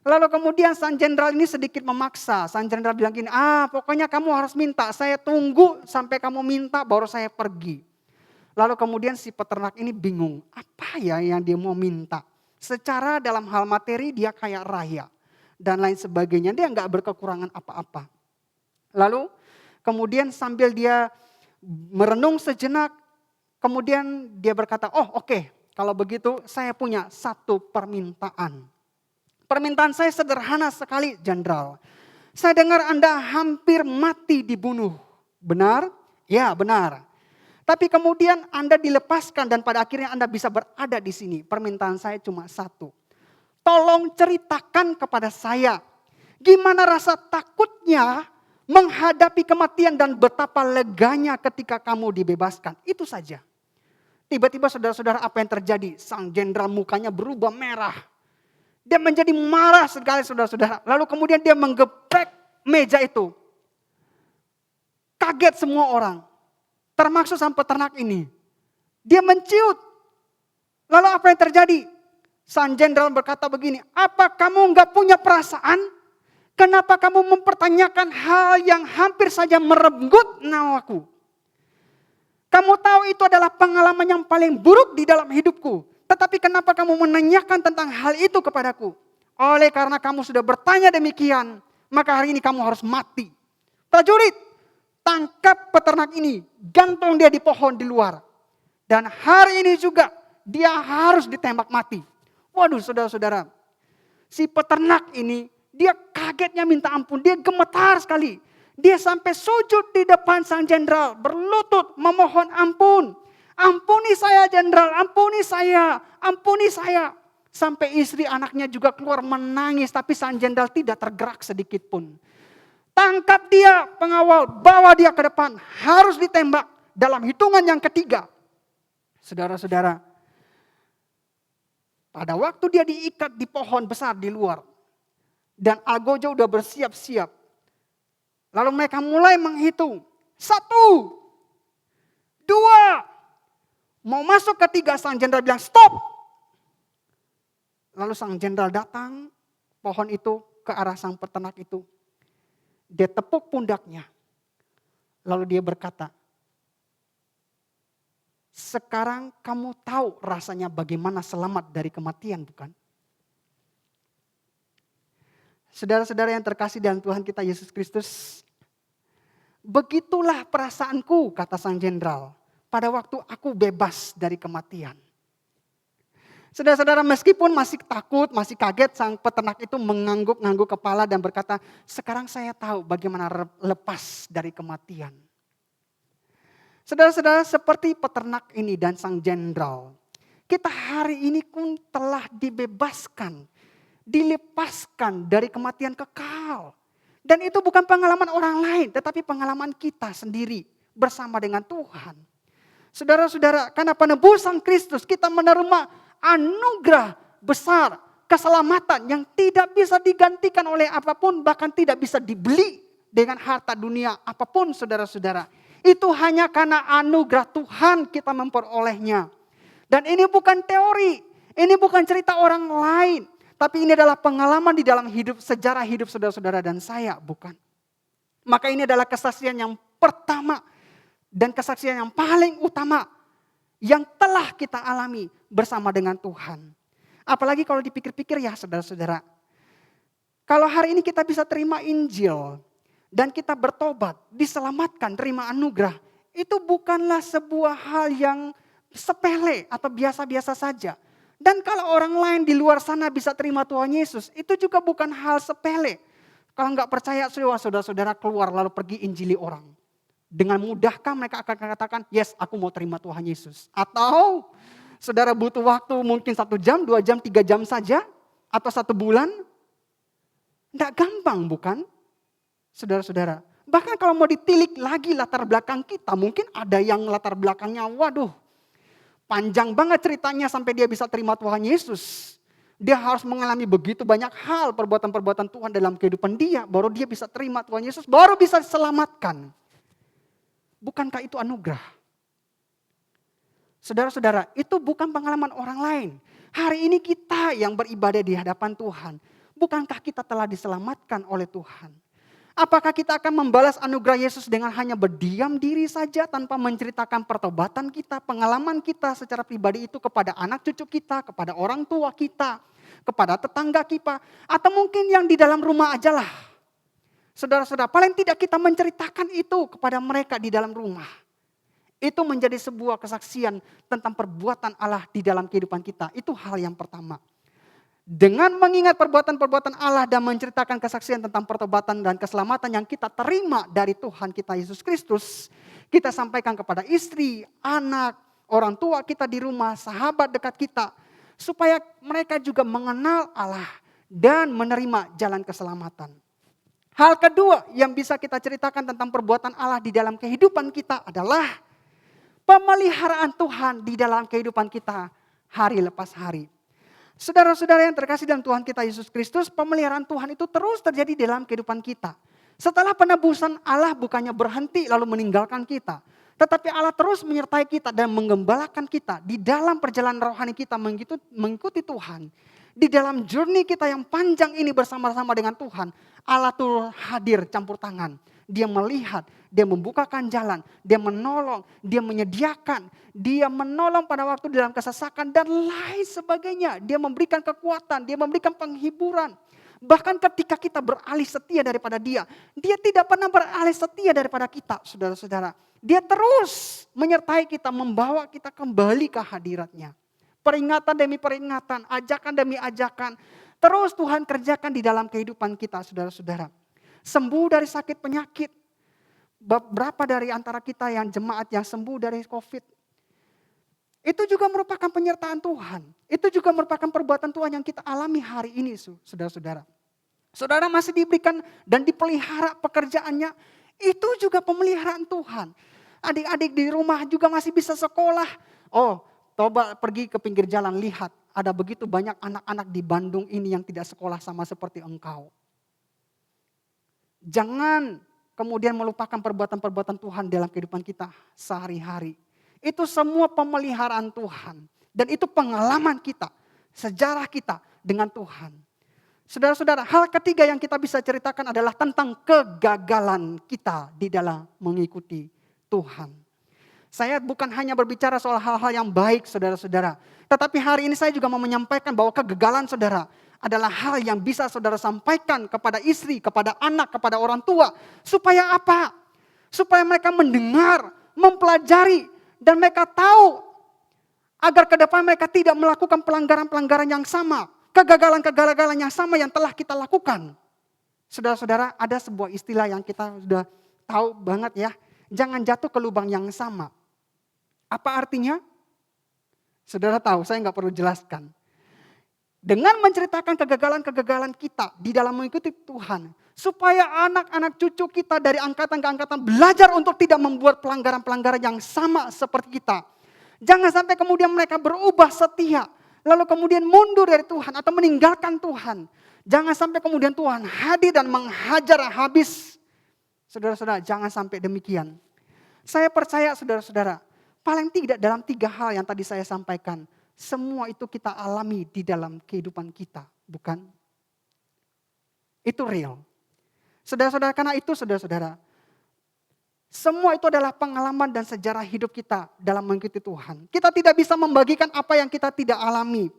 Lalu kemudian sang jenderal ini sedikit memaksa. Sang jenderal bilang gini, "Pokoknya kamu harus minta, saya tunggu sampai kamu minta baru saya pergi." Lalu kemudian si peternak ini bingung, apa ya yang dia mau minta. Secara dalam hal materi dia kaya raya dan lain sebagainya, dia enggak berkekurangan apa-apa. Lalu kemudian sambil dia merenung sejenak, kemudian dia berkata, "Oh oke, kalau begitu saya punya satu permintaan. Permintaan saya sederhana sekali, Jenderal. Saya dengar Anda hampir mati dibunuh. Benar?" "Ya benar. Tapi kemudian Anda dilepaskan dan pada akhirnya Anda bisa berada di sini. Permintaan saya cuma satu. Tolong ceritakan kepada saya, gimana rasa takutnya menghadapi kematian dan betapa leganya ketika kamu dibebaskan." Itu saja. Tiba-tiba saudara-saudara apa yang terjadi? Sang jenderal mukanya berubah merah. Dia menjadi marah sekali saudara-saudara. Lalu kemudian dia menggeprek meja itu. Kaget semua orang. Termasuk sang peternak ini. Dia menciut. Lalu apa yang terjadi? Sang jenderal berkata begini, "Apa kamu enggak punya perasaan? Kenapa kamu mempertanyakan hal yang hampir saja merenggut nyawaku? Kamu tahu itu adalah pengalaman yang paling buruk di dalam hidupku. Tetapi kenapa kamu menanyakan tentang hal itu kepadaku? Oleh karena kamu sudah bertanya demikian, maka hari ini kamu harus mati." Prajurit, tangkap peternak ini, gantung dia di pohon di luar. Dan hari ini juga dia harus ditembak mati. Waduh saudara-saudara, si peternak ini dia kagetnya minta ampun, dia gemetar sekali. Dia sampai sujud di depan sang jenderal, berlutut memohon ampun. "Ampuni saya jenderal, ampuni saya, ampuni saya." Sampai istri anaknya juga keluar menangis, tapi sang jenderal tidak tergerak sedikit pun. Tangkap dia pengawal, bawa dia ke depan, harus ditembak dalam hitungan yang ketiga. Saudara-saudara, pada waktu dia diikat di pohon besar di luar, dan algojo udah bersiap-siap. Lalu mereka mulai menghitung. 1, 2, mau masuk ketiga, sang jenderal bilang stop. Lalu sang jenderal datang pohon itu ke arah sang peternak itu. Dia tepuk pundaknya. Lalu dia berkata, "Sekarang kamu tahu rasanya bagaimana selamat dari kematian, bukan?" Saudara-saudara yang terkasih dalam Tuhan kita Yesus Kristus, begitulah perasaanku, kata sang jenderal, pada waktu aku bebas dari kematian. Saudara-saudara, meskipun masih takut, masih kaget, sang peternak itu mengangguk-ngangguk kepala dan berkata, "Sekarang saya tahu bagaimana lepas dari kematian." Saudara-saudara, seperti peternak ini dan sang jenderal, kita hari ini pun telah dibebaskan, dilepaskan dari kematian kekal. Dan itu bukan pengalaman orang lain, tetapi pengalaman kita sendiri bersama dengan Tuhan. Saudara-saudara, karena penebusan Kristus kita menerima anugerah besar, keselamatan yang tidak bisa digantikan oleh apapun, bahkan tidak bisa dibeli dengan harta dunia apapun, saudara-saudara. Itu hanya karena anugerah Tuhan kita memperolehnya. Dan ini bukan teori, ini bukan cerita orang lain, tapi ini adalah pengalaman di dalam hidup, sejarah hidup saudara-saudara dan saya, bukan. Maka ini adalah kesaksian yang pertama dan kesaksian yang paling utama yang telah kita alami bersama dengan Tuhan. Apalagi kalau dipikir-pikir ya saudara-saudara. Kalau hari ini kita bisa terima Injil dan kita bertobat, diselamatkan, terima anugerah. Itu bukanlah sebuah hal yang sepele atau biasa-biasa saja. Dan kalau orang lain di luar sana bisa terima Tuhan Yesus, itu juga bukan hal sepele. Kalau nggak percaya, saudara-saudara keluar lalu pergi injili orang. Dengan mudahkah mereka akan katakan, yes aku mau terima Tuhan Yesus. Atau saudara butuh waktu mungkin 1 jam, 2 jam, 3 jam saja. Atau 1 bulan. Nggak gampang bukan? Saudara-saudara. Bahkan kalau mau ditilik lagi latar belakang kita. Mungkin ada yang latar belakangnya waduh. Panjang banget ceritanya sampai dia bisa terima Tuhan Yesus. Dia harus mengalami begitu banyak hal perbuatan-perbuatan Tuhan dalam kehidupan dia. Baru dia bisa terima Tuhan Yesus. Baru bisa diselamatkan. Bukankah itu anugerah? Saudara-saudara, itu bukan pengalaman orang lain. Hari ini kita yang beribadah di hadapan Tuhan. Bukankah kita telah diselamatkan oleh Tuhan? Apakah kita akan membalas anugerah Yesus dengan hanya berdiam diri saja tanpa menceritakan pertobatan kita, pengalaman kita secara pribadi itu kepada anak cucu kita, kepada orang tua kita, kepada tetangga kita, atau mungkin yang di dalam rumah ajalah. Saudara-saudara, paling tidak kita menceritakan itu kepada mereka di dalam rumah. Itu menjadi sebuah kesaksian tentang perbuatan Allah di dalam kehidupan kita. Itu hal yang pertama. Dengan mengingat perbuatan-perbuatan Allah dan menceritakan kesaksian tentang pertobatan dan keselamatan yang kita terima dari Tuhan kita Yesus Kristus, kita sampaikan kepada istri, anak, orang tua kita di rumah, sahabat dekat kita, supaya mereka juga mengenal Allah dan menerima jalan keselamatan. Hal kedua yang bisa kita ceritakan tentang perbuatan Allah di dalam kehidupan kita adalah pemeliharaan Tuhan di dalam kehidupan kita hari lepas hari. Saudara-saudara yang terkasih dalam Tuhan kita Yesus Kristus, pemeliharaan Tuhan itu terus terjadi dalam kehidupan kita. Setelah penebusan, Allah bukannya berhenti lalu meninggalkan kita. Tetapi Allah terus menyertai kita dan menggembalakan kita di dalam perjalanan rohani kita mengikuti Tuhan. Di dalam journey kita yang panjang ini bersama-sama dengan Tuhan, Allah tuh hadir campur tangan. Dia melihat, dia membukakan jalan, dia menolong, dia menyediakan, dia menolong pada waktu dalam kesesakan dan lain sebagainya. Dia memberikan kekuatan, dia memberikan penghiburan. Bahkan ketika kita beralih setia daripada dia tidak pernah beralih setia daripada kita, saudara-saudara. Dia terus menyertai kita, membawa kita kembali ke hadiratnya. Peringatan demi peringatan, ajakan demi ajakan. Terus Tuhan kerjakan di dalam kehidupan kita, saudara-saudara. Sembuh dari sakit penyakit. Berapa dari antara kita yang jemaat yang sembuh dari COVID. Itu juga merupakan penyertaan Tuhan. Itu juga merupakan perbuatan Tuhan yang kita alami hari ini, saudara-saudara. Saudara masih diberikan dan dipelihara pekerjaannya. Itu juga pemeliharaan Tuhan. Adik-adik di rumah juga masih bisa sekolah. Oh, coba pergi ke pinggir jalan, lihat. Ada begitu banyak anak-anak di Bandung ini yang tidak sekolah sama seperti engkau. Jangan kemudian melupakan perbuatan-perbuatan Tuhan dalam kehidupan kita sehari-hari. Itu semua pemeliharaan Tuhan. Dan itu pengalaman kita, sejarah kita dengan Tuhan. Saudara-saudara, hal ketiga yang kita bisa ceritakan adalah tentang kegagalan kita di dalam mengikuti Tuhan. Saya bukan hanya berbicara soal hal-hal yang baik, saudara-saudara. Tetapi hari ini saya juga mau menyampaikan bahwa kegagalan saudara adalah hal yang bisa saudara sampaikan kepada istri, kepada anak, kepada orang tua. Supaya apa? Supaya mereka mendengar, mempelajari, dan mereka tahu agar ke depan mereka tidak melakukan pelanggaran-pelanggaran yang sama. Kegagalan-kegagalan yang sama yang telah kita lakukan. Saudara-saudara, ada sebuah istilah yang kita sudah tahu banget ya. Jangan jatuh ke lubang yang sama. Apa artinya? Saudara tahu, saya nggak perlu jelaskan. Dengan menceritakan kegagalan-kegagalan kita di dalam mengikuti Tuhan, Supaya anak-anak cucu kita dari angkatan ke angkatan belajar untuk tidak membuat pelanggaran-pelanggaran yang sama seperti kita. Jangan sampai kemudian mereka berubah setia, lalu kemudian mundur dari Tuhan atau meninggalkan Tuhan. Jangan sampai kemudian Tuhan hadir dan menghajar habis. Saudara-saudara, jangan sampai demikian. Saya percaya saudara-saudara, paling tidak dalam 3 hal yang tadi saya sampaikan, semua itu kita alami di dalam kehidupan kita, bukan? Itu real. Saudara-saudara, karena itu saudara-saudara, semua itu adalah pengalaman dan sejarah hidup kita dalam mengikuti Tuhan. Kita tidak bisa membagikan apa yang kita tidak alami.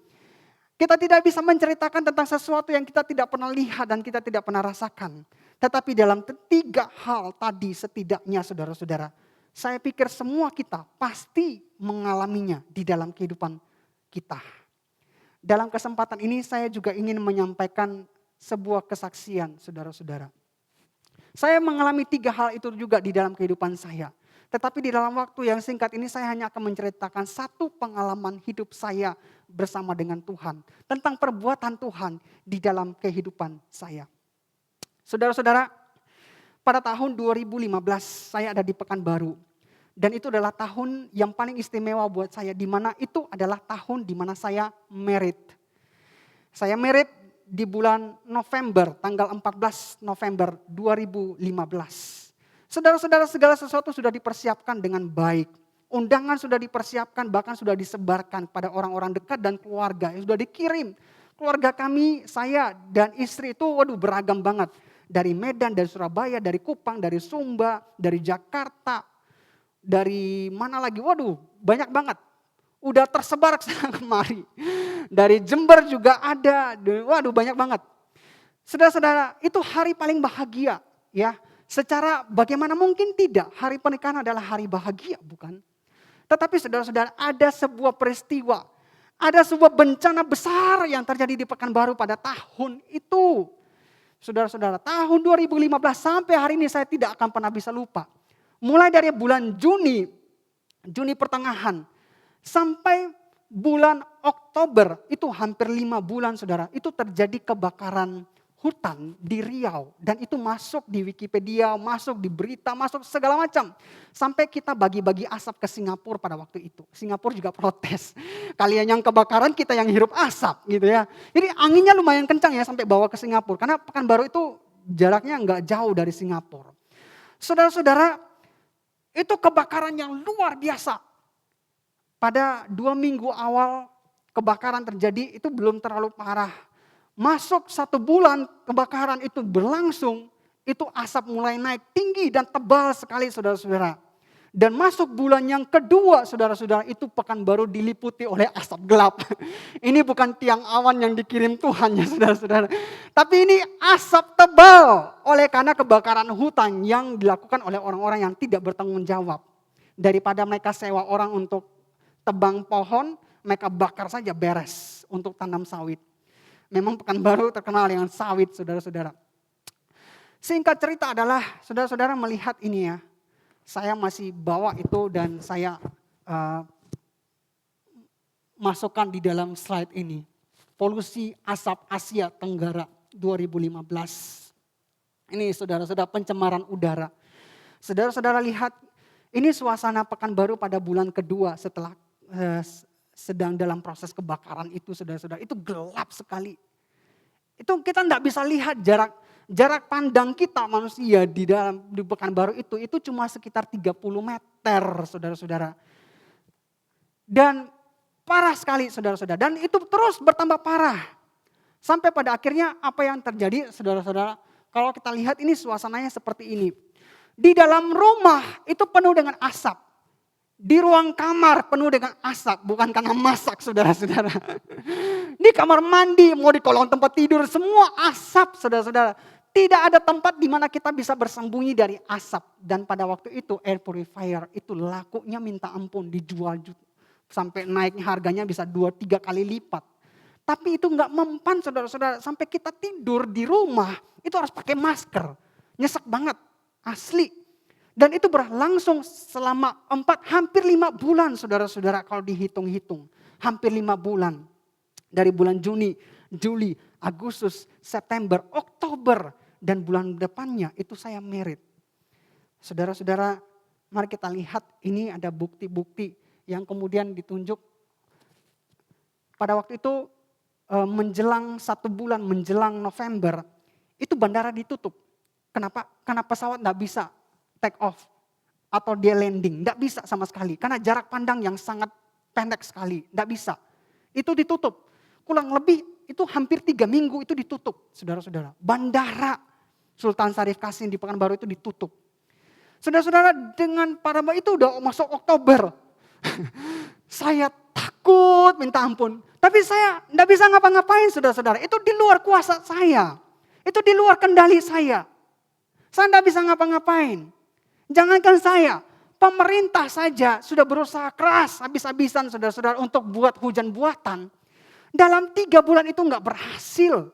Kita tidak bisa menceritakan tentang sesuatu yang kita tidak pernah lihat dan kita tidak pernah rasakan. Tetapi dalam 3 hal tadi setidaknya saudara-saudara, saya pikir semua kita pasti mengalaminya di dalam kehidupan kita. Dalam kesempatan ini saya juga ingin menyampaikan sebuah kesaksian saudara-saudara. Saya mengalami 3 hal itu juga di dalam kehidupan saya. Tetapi di dalam waktu yang singkat ini saya hanya akan menceritakan satu pengalaman hidup saya bersama dengan Tuhan. Tentang perbuatan Tuhan di dalam kehidupan saya. Saudara-saudara, pada tahun 2015 saya ada di Pekanbaru. Dan itu adalah tahun yang paling istimewa buat saya. Di mana itu adalah tahun di mana saya married. Saya married di bulan November, tanggal 14 November 2015. Saudara-saudara, segala sesuatu sudah dipersiapkan dengan baik. Undangan sudah dipersiapkan, bahkan sudah disebarkan pada orang-orang dekat dan keluarga yang sudah dikirim. Keluarga kami, saya dan istri itu beragam banget. Dari Medan, dari Surabaya, dari Kupang, dari Sumba, dari Jakarta, dari mana lagi, banyak banget. Udah tersebar ke sana kemari. Dari Jember juga ada, banyak banget. Saudara-saudara, itu hari paling bahagia ya. Secara bagaimana mungkin tidak, hari pernikahan adalah hari bahagia, bukan? Tetapi saudara-saudara, ada sebuah peristiwa, ada sebuah bencana besar yang terjadi di Pekanbaru pada tahun itu. Saudara-saudara, tahun 2015 sampai hari ini saya tidak akan pernah bisa lupa. Mulai dari bulan Juni pertengahan, sampai bulan Oktober, itu hampir 5 bulan saudara, itu terjadi kebakaran hutan di Riau. Dan itu masuk di Wikipedia, masuk di berita, masuk segala macam. Sampai kita bagi-bagi asap ke Singapura pada waktu itu. Singapura juga protes. Kalian yang kebakaran, kita yang hirup asap gitu ya. Jadi anginnya lumayan kencang ya sampai bawa ke Singapura. Karena Pekanbaru itu jaraknya nggak jauh dari Singapura. Saudara-saudara, itu kebakaran yang luar biasa. Pada 2 minggu awal kebakaran terjadi itu belum terlalu parah. Masuk 1 bulan kebakaran itu berlangsung, itu asap mulai naik tinggi dan tebal sekali saudara-saudara. Dan masuk bulan yang kedua saudara-saudara, itu Pekanbaru diliputi oleh asap gelap. Ini bukan tiang awan yang dikirim Tuhan ya saudara-saudara. Tapi ini asap tebal oleh karena kebakaran hutan yang dilakukan oleh orang-orang yang tidak bertanggung jawab. Daripada mereka sewa orang untuk tebang pohon, mereka bakar saja beres untuk tanam sawit. Memang Pekanbaru terkenal dengan sawit saudara-saudara. Singkat cerita adalah saudara-saudara melihat ini ya. Saya masih bawa itu dan saya masukkan di dalam slide ini. Polusi asap Asia Tenggara 2015. Ini saudara-saudara pencemaran udara. Saudara-saudara lihat ini suasana Pekanbaru pada bulan kedua setelah sedang dalam proses kebakaran itu saudara-saudara, itu gelap sekali. Itu kita tidak bisa lihat jarak pandang kita manusia di Pekanbaru itu cuma sekitar 30 meter saudara-saudara. Dan parah sekali saudara-saudara, dan itu terus bertambah parah. Sampai pada akhirnya apa yang terjadi saudara-saudara, kalau kita lihat ini suasananya seperti ini. Di dalam rumah itu penuh dengan asap. Di ruang kamar penuh dengan asap, bukan karena masak saudara-saudara. Di kamar mandi, mau di kolong tempat tidur, semua asap saudara-saudara. Tidak ada tempat di mana kita bisa bersembunyi dari asap. Dan pada waktu itu air purifier itu lakunya minta ampun, dijual sampai naiknya harganya bisa 2-3 kali lipat. Tapi itu nggak mempan saudara-saudara, sampai kita tidur di rumah itu harus pakai masker. Nyesek banget, asli. Dan itu berlangsung selama hampir 5 bulan saudara-saudara kalau dihitung-hitung. Hampir 5 bulan. Dari bulan Juni, Juli, Agustus, September, Oktober. dan bulan depannya itu saya merit. Saudara-saudara, mari kita lihat ini ada bukti-bukti yang kemudian ditunjuk. Pada waktu itu menjelang 1 bulan, menjelang November, itu bandara ditutup. Kenapa? Karena pesawat nggak bisa take off atau dia landing, nggak bisa sama sekali. Karena jarak pandang yang sangat pendek sekali, nggak bisa. Itu ditutup. Kurang lebih itu hampir 3 minggu itu ditutup, saudara-saudara. Bandara Sultan Syarif Kasim di Pekanbaru itu ditutup. Saudara-saudara, dengan pada itu udah masuk Oktober. Saya takut minta ampun. Tapi saya nggak bisa ngapa-ngapain, saudara-saudara. Itu di luar kuasa saya. Itu di luar kendali saya. Saya nggak bisa ngapa-ngapain. Jangankan saya, pemerintah saja sudah berusaha keras habis-habisan, saudara-saudara, untuk buat hujan buatan. Dalam 3 bulan itu nggak berhasil.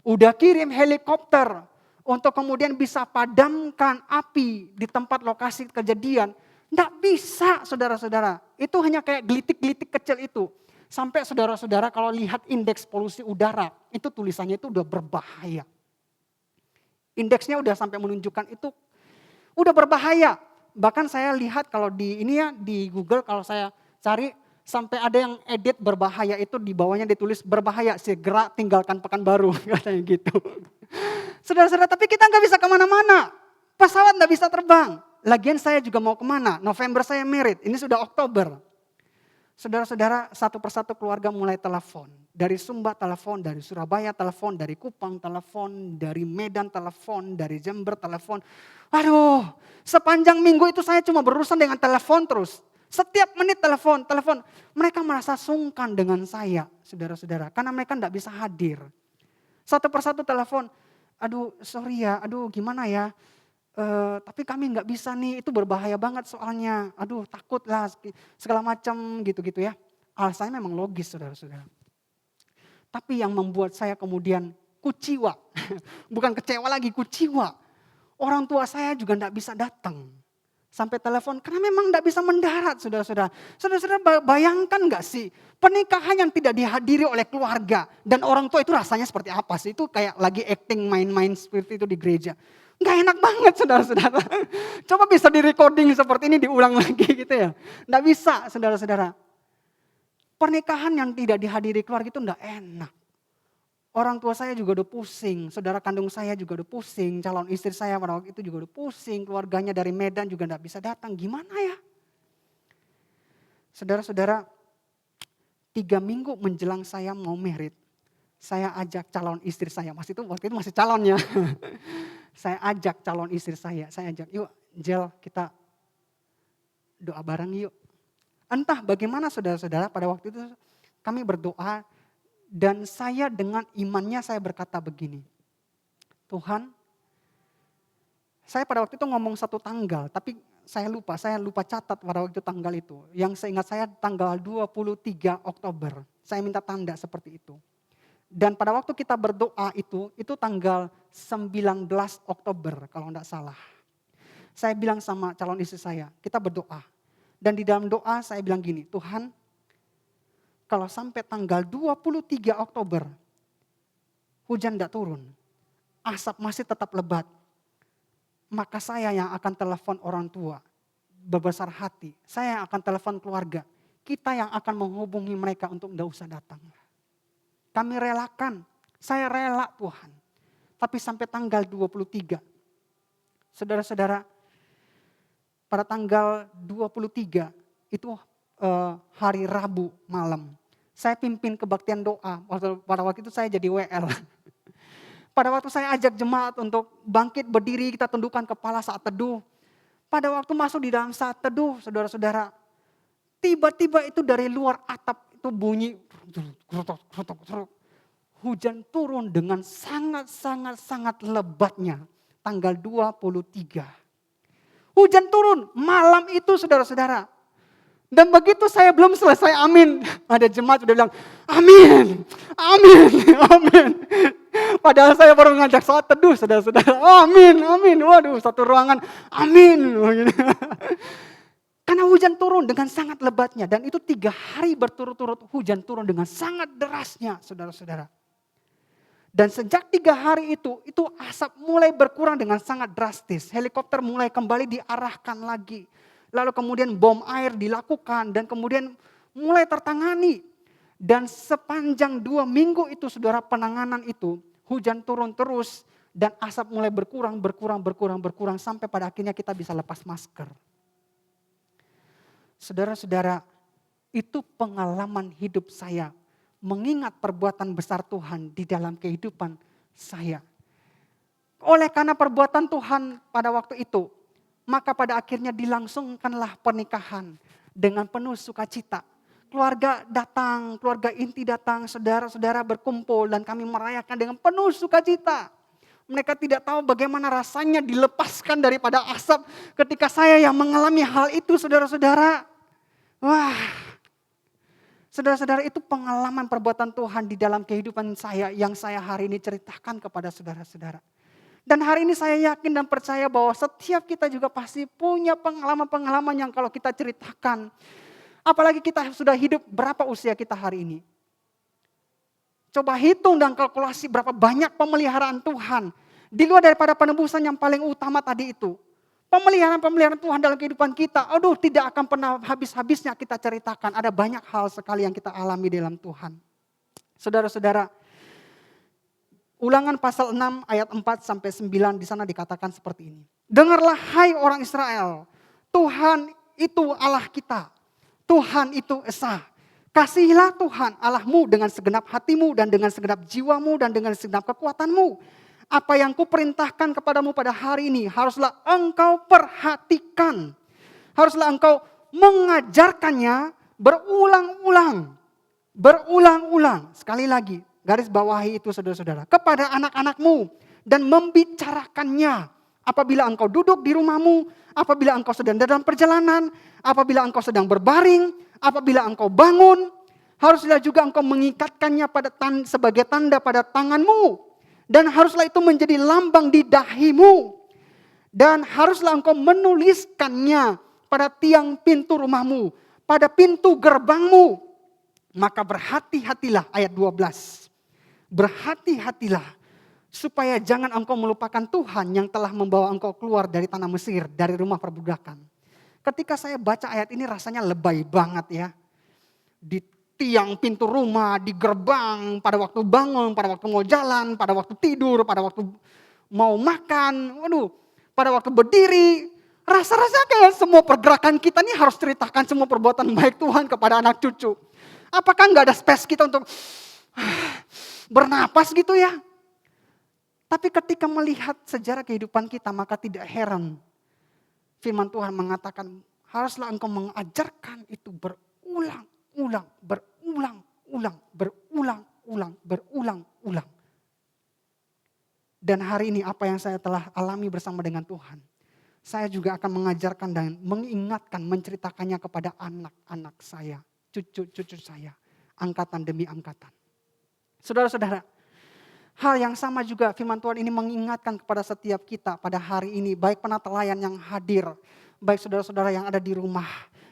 Udah kirim helikopter untuk kemudian bisa padamkan api di tempat lokasi kejadian. Nggak bisa, saudara-saudara. Itu hanya kayak gelitik-gelitik kecil itu. Sampai saudara-saudara kalau lihat indeks polusi udara, itu tulisannya itu udah berbahaya. Indeksnya udah sampai menunjukkan itu udah berbahaya. Bahkan saya lihat kalau di ini ya di Google kalau saya cari sampai ada yang edit berbahaya itu di bawahnya ditulis berbahaya segera tinggalkan Pekanbaru katanya gitu. Saudara-saudara, tapi kita nggak bisa kemana-mana. Pesawat nggak bisa terbang. Lagian saya juga mau kemana? November saya merit, ini sudah Oktober. Saudara-saudara, satu persatu keluarga mulai telepon. Dari Sumba telepon, dari Surabaya telepon, dari Kupang telepon, dari Medan telepon, dari Jember telepon. Aduh, sepanjang minggu itu saya cuma berurusan dengan telepon terus. Setiap menit telepon. Mereka merasa sungkan dengan saya, saudara-saudara. Karena mereka tidak bisa hadir. Satu persatu telepon, aduh sorry ya, aduh gimana ya. Tapi kami nggak bisa nih, itu berbahaya banget soalnya. Aduh takut lah, segala macam gitu-gitu ya. Alasannya memang logis, saudara-saudara. Tapi yang membuat saya kemudian kuciwa, bukan kecewa lagi, kuciwa. Orang tua saya juga nggak bisa datang. Sampai telepon, karena memang tidak bisa mendarat, saudara-saudara. Saudara-saudara bayangkan nggak sih, pernikahan yang tidak dihadiri oleh keluarga dan orang tua itu rasanya seperti apa sih? Itu kayak lagi acting main-main seperti itu di gereja. Nggak enak banget, saudara-saudara. Coba bisa di recording seperti ini, diulang lagi gitu ya. Nggak bisa, saudara-saudara. Pernikahan yang tidak dihadiri keluarga itu nggak enak. Orang tua saya juga udah pusing, saudara kandung saya juga udah pusing, calon istri saya pada waktu itu juga udah pusing, keluarganya dari Medan juga gak bisa datang, gimana ya? Saudara-saudara, 3 minggu menjelang saya mau merit, saya ajak calon istri saya, waktu itu masih calonnya. Saya ajak calon istri saya ajak, yuk Jel kita doa bareng yuk. Entah bagaimana saudara-saudara pada waktu itu kami berdoa. Dan saya dengan imannya saya berkata begini, Tuhan, saya pada waktu itu ngomong satu tanggal, tapi saya lupa catat pada waktu itu tanggal itu. Yang seingat saya tanggal 23 Oktober, saya minta tanda seperti itu. Dan pada waktu kita berdoa itu tanggal 19 Oktober kalau enggak salah. Saya bilang sama calon istri saya, kita berdoa. Dan di dalam doa saya bilang gini, Tuhan, kalau sampai tanggal 23 Oktober, hujan tidak turun, asap masih tetap lebat, maka saya yang akan telepon orang tua, berbesar hati, saya yang akan telepon keluarga, kita yang akan menghubungi mereka untuk tidak usah datang. Kami relakan, saya rela Tuhan, tapi sampai tanggal 23, saudara-saudara, pada tanggal 23 itu hari Rabu malam. Saya pimpin kebaktian doa, pada waktu itu saya jadi WL. Pada waktu saya ajak jemaat untuk bangkit berdiri, kita tundukkan kepala saat teduh. Pada waktu masuk di dalam saat teduh, saudara-saudara, tiba-tiba itu dari luar atap itu bunyi, hujan turun dengan sangat lebatnya, tanggal 23. Hujan turun malam itu saudara-saudara. Dan begitu saya belum selesai amin, ada jemaat sudah bilang amin. Padahal saya baru ngajak saat teduh, saudara-saudara. Amin. Waduh, satu ruangan, amin. Karena hujan turun dengan sangat lebatnya. Dan itu 3 hari berturut-turut hujan turun dengan sangat derasnya, saudara-saudara. Dan sejak 3 hari itu asap mulai berkurang dengan sangat drastis. Helikopter mulai kembali diarahkan lagi. Lalu kemudian bom air dilakukan dan kemudian mulai tertangani. Dan sepanjang 2 minggu itu saudara penanganan itu, hujan turun terus dan asap mulai berkurang sampai pada akhirnya kita bisa lepas masker. Saudara-saudara, itu pengalaman hidup saya. Mengingat perbuatan besar Tuhan di dalam kehidupan saya. Oleh karena perbuatan Tuhan pada waktu itu, maka pada akhirnya dilangsungkanlah pernikahan dengan penuh sukacita. Keluarga datang, keluarga inti datang, saudara-saudara berkumpul dan kami merayakan dengan penuh sukacita. Mereka tidak tahu bagaimana rasanya dilepaskan daripada asap ketika saya yang mengalami hal itu, saudara-saudara. Wah, saudara-saudara, itu pengalaman perbuatan Tuhan di dalam kehidupan saya yang saya hari ini ceritakan kepada saudara-saudara. Dan hari ini saya yakin dan percaya bahwa setiap kita juga pasti punya pengalaman-pengalaman yang kalau kita ceritakan. Apalagi kita sudah hidup, berapa usia kita hari ini. Coba hitung dan kalkulasi berapa banyak pemeliharaan Tuhan. Di luar daripada penebusan yang paling utama tadi itu. Pemeliharaan Tuhan dalam kehidupan kita, aduh tidak akan pernah habis-habisnya kita ceritakan. Ada banyak hal sekali yang kita alami dalam Tuhan. Saudara-saudara, Ulangan pasal 6 ayat 4-9 di sana dikatakan seperti ini. Dengarlah hai orang Israel, Tuhan itu Allah kita, Tuhan itu Esa. Kasihilah Tuhan Allahmu dengan segenap hatimu dan dengan segenap jiwamu dan dengan segenap kekuatanmu. Apa yang kuperintahkan kepadamu pada hari ini haruslah engkau perhatikan. Haruslah engkau mengajarkannya berulang-ulang. Berulang-ulang. Sekali lagi, garis bawahi itu saudara-saudara. Kepada anak-anakmu dan membicarakannya. Apabila engkau duduk di rumahmu, apabila engkau sedang dalam perjalanan, apabila engkau sedang berbaring, apabila engkau bangun, haruslah juga engkau mengikatkannya sebagai tanda pada tanganmu. Dan haruslah itu menjadi lambang di dahimu. Dan haruslah engkau menuliskannya pada tiang pintu rumahmu, pada pintu gerbangmu. Maka berhati-hatilah, ayat 12. Berhati-hatilah supaya jangan engkau melupakan Tuhan yang telah membawa engkau keluar dari tanah Mesir, dari rumah perbudakan. Ketika saya baca ayat ini rasanya lebay banget ya. Di tiang pintu rumah, di gerbang, pada waktu bangun, pada waktu mau jalan, pada waktu tidur, pada waktu mau makan, pada waktu berdiri. Rasa-rasa kayak semua pergerakan kita ini harus ceritakan semua perbuatan baik Tuhan kepada anak cucu. Apakah nggak ada space kita untuk bernapas gitu ya? Tapi ketika melihat sejarah kehidupan kita, maka tidak heran firman Tuhan mengatakan haruslah engkau mengajarkan itu berulang-ulang. Dan hari ini apa yang saya telah alami bersama dengan Tuhan, saya juga akan mengajarkan dan mengingatkan, menceritakannya kepada anak-anak saya, cucu-cucu saya, angkatan demi angkatan. Saudara-saudara, hal yang sama juga firman Tuhan ini mengingatkan kepada setiap kita pada hari ini, baik penatelayan yang hadir, baik saudara-saudara yang ada di rumah.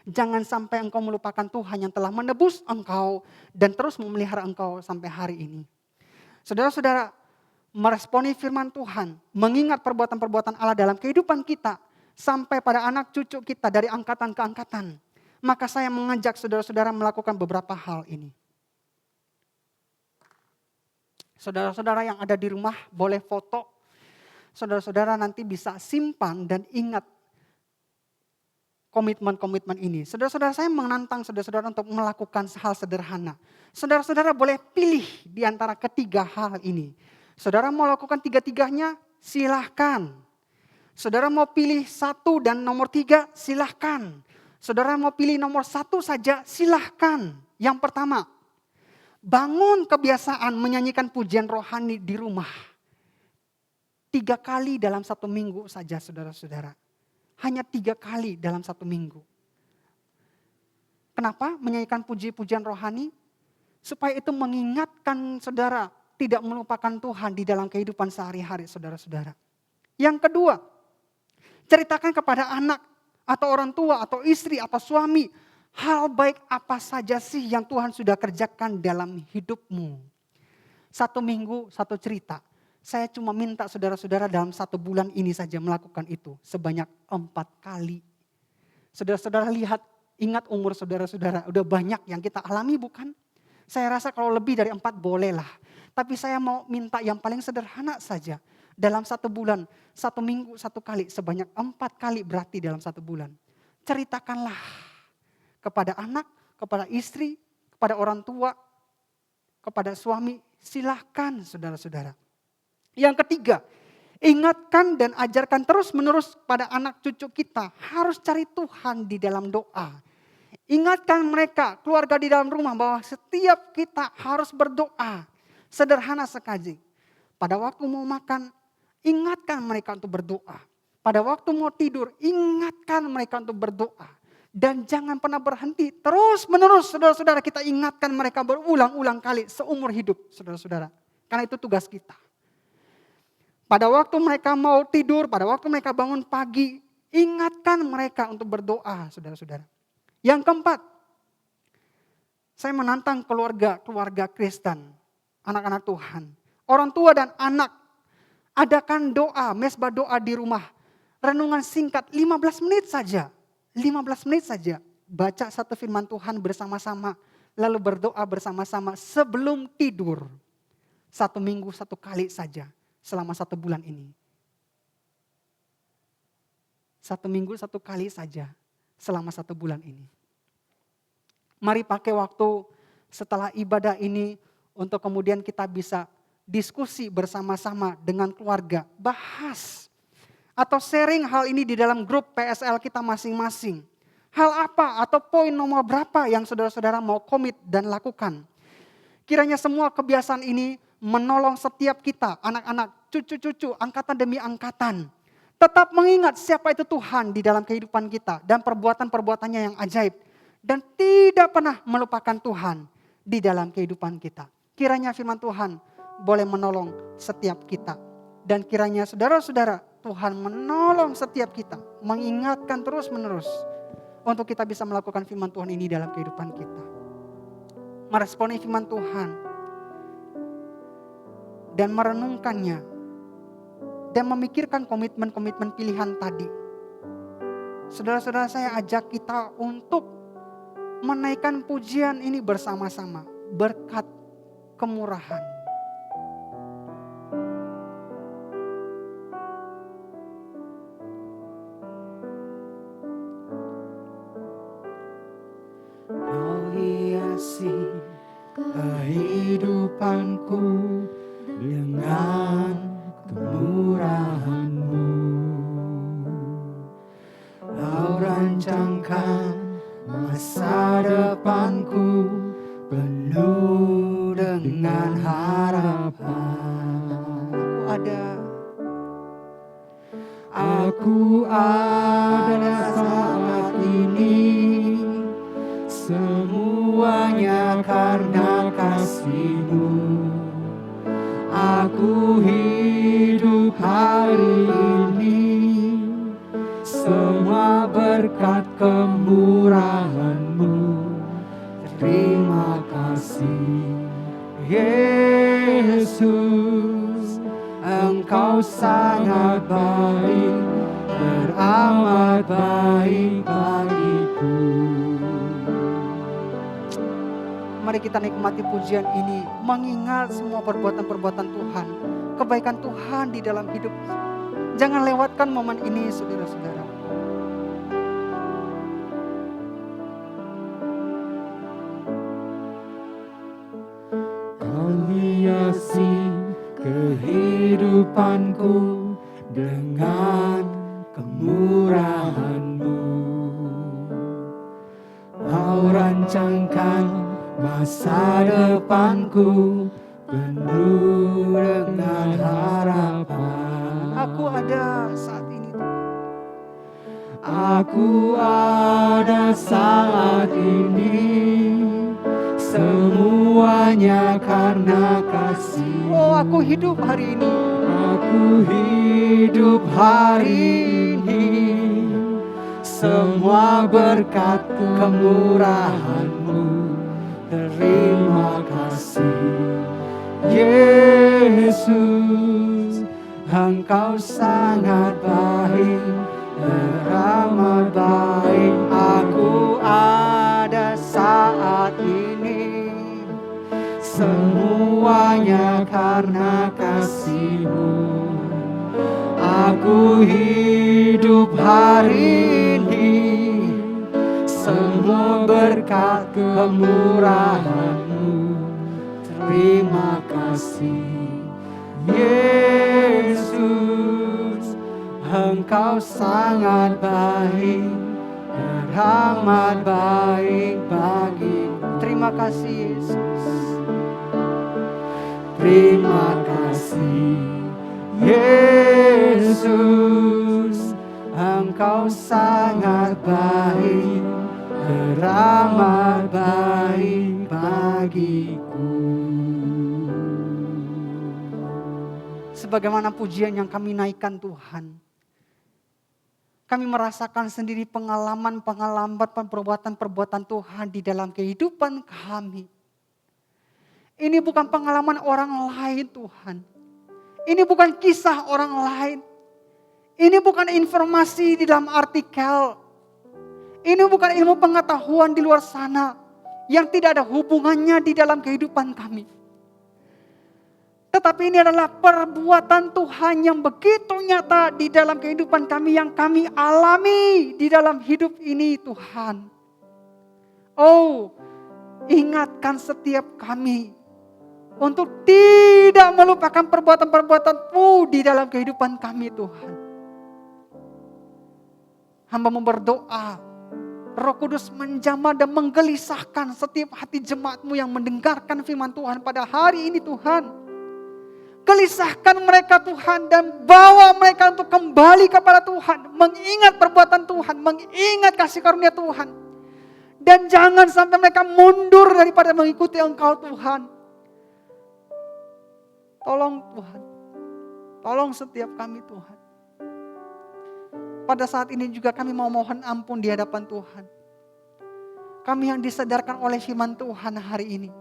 Jangan sampai engkau melupakan Tuhan yang telah menebus engkau dan terus memelihara engkau sampai hari ini. Saudara-saudara, meresponi firman Tuhan, mengingat perbuatan-perbuatan Allah dalam kehidupan kita, sampai pada anak cucu kita dari angkatan ke angkatan. Maka saya mengajak saudara-saudara melakukan beberapa hal ini. Saudara-saudara yang ada di rumah boleh foto. Saudara-saudara nanti bisa simpan dan ingat komitmen-komitmen ini. Saudara-saudara, saya menantang saudara-saudara untuk melakukan hal sederhana. Saudara-saudara boleh pilih di antara ketiga hal ini. Saudara mau lakukan tiga-tiganya, silahkan. Saudara mau pilih 1 dan nomor 3, silahkan. Saudara mau pilih nomor 1 saja, silahkan. Yang pertama, bangun kebiasaan menyanyikan pujian rohani di rumah. 3 kali dalam 1 minggu saja saudara-saudara. Hanya 3 kali dalam 1 minggu. Kenapa menyanyikan puji-pujian rohani? Supaya itu mengingatkan saudara tidak melupakan Tuhan di dalam kehidupan sehari-hari saudara-saudara. Yang kedua, ceritakan kepada anak atau orang tua atau istri atau suami. Hal baik apa saja sih yang Tuhan sudah kerjakan dalam hidupmu. 1 minggu 1 cerita. Saya cuma minta saudara-saudara dalam 1 bulan ini saja melakukan itu sebanyak 4 kali. Saudara-saudara lihat, ingat umur saudara-saudara, udah banyak yang kita alami bukan? Saya rasa kalau lebih dari 4 bolehlah. Tapi saya mau minta yang paling sederhana saja. Dalam 1 bulan, 1 minggu 1 kali, sebanyak 4 kali berarti dalam 1 bulan. Ceritakanlah kepada anak, kepada istri, kepada orang tua, kepada suami, silahkan saudara-saudara. Yang ketiga, ingatkan dan ajarkan terus-menerus pada anak cucu kita harus cari Tuhan di dalam doa. Ingatkan mereka, keluarga di dalam rumah bahwa setiap kita harus berdoa. Sederhana sekali. Pada waktu mau makan, ingatkan mereka untuk berdoa. Pada waktu mau tidur, ingatkan mereka untuk berdoa. Dan jangan pernah berhenti, terus-menerus saudara-saudara kita ingatkan mereka berulang-ulang kali seumur hidup saudara-saudara. Karena itu tugas kita. Pada waktu mereka mau tidur, pada waktu mereka bangun pagi, ingatkan mereka untuk berdoa saudara-saudara. Yang keempat, saya menantang keluarga Kristen, anak-anak Tuhan. Orang tua dan anak, adakan doa, mesbah doa di rumah. Renungan singkat 15 menit saja. 15 menit saja. Baca 1 firman Tuhan bersama-sama. Lalu berdoa bersama-sama sebelum tidur. 1 minggu 1 kali saja selama 1 bulan ini. 1 minggu 1 kali saja selama 1 bulan ini. Mari pakai waktu setelah ibadah ini untuk kemudian kita bisa diskusi bersama-sama dengan keluarga. Bahas atau sharing hal ini di dalam grup PSL kita masing-masing. Hal apa atau poin nomor berapa yang saudara-saudara mau komit dan lakukan. Kiranya semua kebiasaan ini menolong setiap kita, anak-anak, cucu-cucu, angkatan demi angkatan. Tetap mengingat siapa itu Tuhan di dalam kehidupan kita dan perbuatan-perbuatannya yang ajaib. Dan tidak pernah melupakan Tuhan di dalam kehidupan kita. Kiranya firman Tuhan boleh menolong setiap kita. Dan kiranya saudara-saudara, Tuhan menolong setiap kita, mengingatkan terus-menerus untuk kita bisa melakukan firman Tuhan ini dalam kehidupan kita. Meresponi firman Tuhan dan merenungkannya dan memikirkan komitmen-komitmen pilihan tadi. Saudara-saudara, saya ajak kita untuk menaikkan pujian ini bersama-sama, berkat kemurahan. Kehidupanku dengan kemurahan-Mu. Kau rancangkan masa depanku penuh dengan harapan. Aku ada saat ini, semuanya karena kasih-Mu. Aku hidup hari ini, semua berkat kemurahan-Mu. Terima kasih Yesus, Engkau sangat baik, teramat baik bagiku. Mari kita nikmati pujian ini, mengingat semua perbuatan-perbuatan Tuhan, kebaikan Tuhan di dalam hidup. Jangan lewatkan momen ini saudara-saudara. Kau hiasi kehidupanku dengan kemurahan-Mu. Kau rancangkan masa depanku penuh dengan harapan. Aku ada saat ini. Aku ada saat ini, semuanya karena kasih. Oh, aku hidup hari ini. Aku hidup hari ini, semua berkat kemurahan-Mu. Terima kasih Yesus, Engkau sangat baik, teramat baik. Aku ada saat ini, semuanya karena kasih-Mu. Aku hidup hari ini, semua berkat kemurahan-Mu. Terima kasih Yesus, Engkau sangat baik, teramat baik bagiku. Terima kasih Yesus. Terima kasih Yesus, Engkau sangat baik, teramat baik bagiku. Sebagaimana pujian yang kami naikkan Tuhan, kami merasakan sendiri pengalaman-pengalaman perbuatan-perbuatan Tuhan di dalam kehidupan kami. Ini bukan pengalaman orang lain Tuhan. Ini bukan kisah orang lain. Ini bukan informasi di dalam artikel. Ini bukan ilmu pengetahuan di luar sana yang tidak ada hubungannya di dalam kehidupan kami. Tetapi ini adalah perbuatan Tuhan yang begitu nyata di dalam kehidupan kami, yang kami alami di dalam hidup ini Tuhan. Oh, ingatkan setiap kami untuk tidak melupakan perbuatan-perbuatan-Mu di dalam kehidupan kami Tuhan. Hamba-Mu berdoa, Roh Kudus menjamah dan menggelisahkan setiap hati jemaat-Mu yang mendengarkan firman Tuhan pada hari ini Tuhan. Gelisahkan mereka Tuhan dan bawa mereka untuk kembali kepada Tuhan. Mengingat perbuatan Tuhan, mengingat kasih karunia Tuhan. Dan jangan sampai mereka mundur daripada mengikuti Engkau Tuhan. Tolong Tuhan, tolong setiap kami Tuhan. Pada saat ini juga kami mau mohon ampun di hadapan Tuhan. Kami yang disadarkan oleh firman Tuhan hari ini.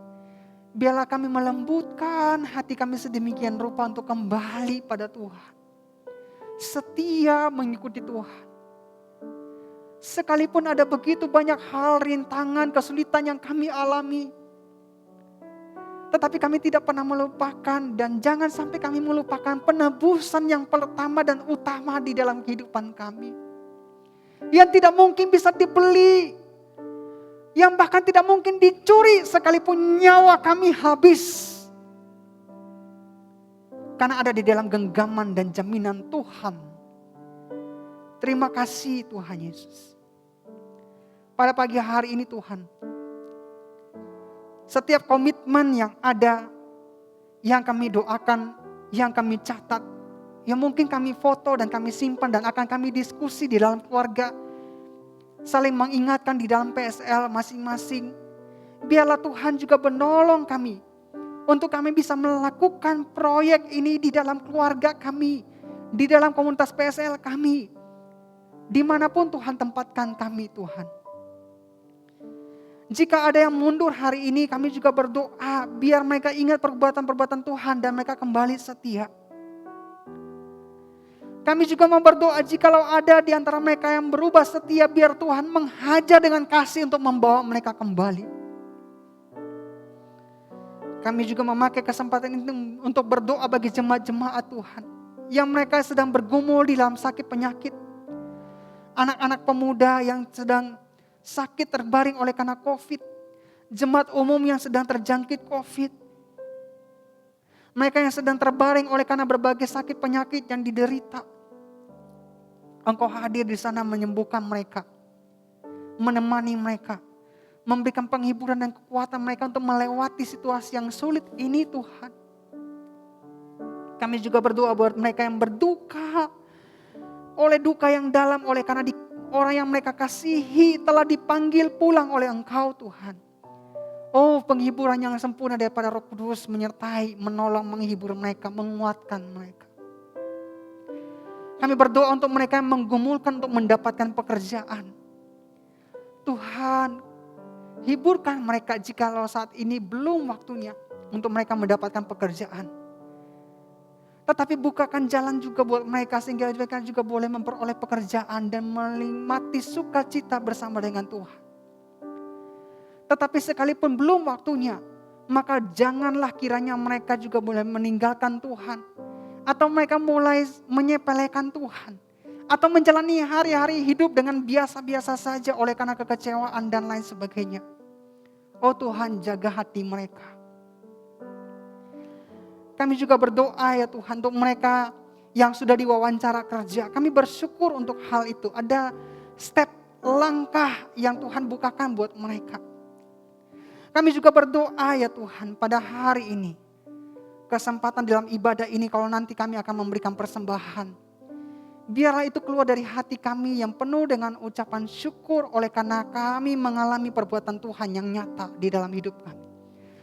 Biarlah kami melembutkan hati kami sedemikian rupa untuk kembali pada Tuhan. Setia mengikuti Tuhan. Sekalipun ada begitu banyak hal, rintangan, kesulitan yang kami alami. Tetapi kami tidak pernah melupakan, dan jangan sampai kami melupakan penebusan yang pertama dan utama di dalam kehidupan kami. Yang tidak mungkin bisa dibeli. Yang bahkan tidak mungkin dicuri sekalipun nyawa kami habis. Karena ada di dalam genggaman dan jaminan Tuhan. Terima kasih Tuhan Yesus. Pada pagi hari ini Tuhan, setiap komitmen yang ada, yang kami doakan, yang kami catat, yang mungkin kami foto dan kami simpan dan akan kami diskusi di dalam keluarga, saling mengingatkan di dalam PSL masing-masing. Biarlah Tuhan juga menolong kami untuk kami bisa melakukan proyek ini di dalam keluarga kami, di dalam komunitas PSL kami, dimanapun Tuhan tempatkan kami Tuhan. Jika ada yang mundur hari ini, kami juga berdoa biar mereka ingat perbuatan-perbuatan Tuhan dan mereka kembali setia. Kami juga mau berdoa jikalau ada di antara mereka yang berubah setia, biar Tuhan menghajar dengan kasih untuk membawa mereka kembali. Kami juga memakai kesempatan ini untuk berdoa bagi jemaat-jemaat Tuhan yang mereka sedang bergumul di dalam sakit penyakit. Anak-anak pemuda yang sedang sakit terbaring oleh karena COVID. Jemaat umum yang sedang terjangkit COVID. Mereka yang sedang terbaring oleh karena berbagai sakit penyakit yang diderita. Engkau hadir di sana menyembuhkan mereka, menemani mereka, memberikan penghiburan dan kekuatan mereka untuk melewati situasi yang sulit ini Tuhan. Kami juga berdoa buat mereka yang berduka, oleh duka yang dalam, oleh karena orang yang mereka kasihi telah dipanggil pulang oleh Engkau Tuhan. Oh, penghiburan yang sempurna daripada Roh Kudus menyertai, menolong, menghibur mereka, menguatkan mereka. Kami berdoa untuk mereka yang menggumulkan untuk mendapatkan pekerjaan. Tuhan, hiburkan mereka jikalau saat ini belum waktunya. untuk mereka mendapatkan pekerjaan. Tetapi bukakan jalan juga buat mereka sehingga mereka juga boleh memperoleh pekerjaan dan menikmati sukacita bersama dengan Tuhan. Tetapi sekalipun belum waktunya, maka janganlah kiranya mereka juga boleh meninggalkan Tuhan. Atau mereka mulai menyepelekan Tuhan. Atau menjalani hari-hari hidup dengan biasa-biasa saja oleh karena kekecewaan dan lain sebagainya. Oh Tuhan, jaga hati mereka. Kami juga berdoa ya Tuhan untuk mereka yang sudah diwawancara kerja. Kami bersyukur untuk hal itu. Ada step langkah yang Tuhan bukakan buat mereka. Kami juga berdoa ya Tuhan pada hari ini. Kesempatan dalam ibadah ini kalau nanti kami akan memberikan persembahan. Biarlah itu keluar dari hati kami yang penuh dengan ucapan syukur oleh karena kami mengalami perbuatan Tuhan yang nyata di dalam hidup kami.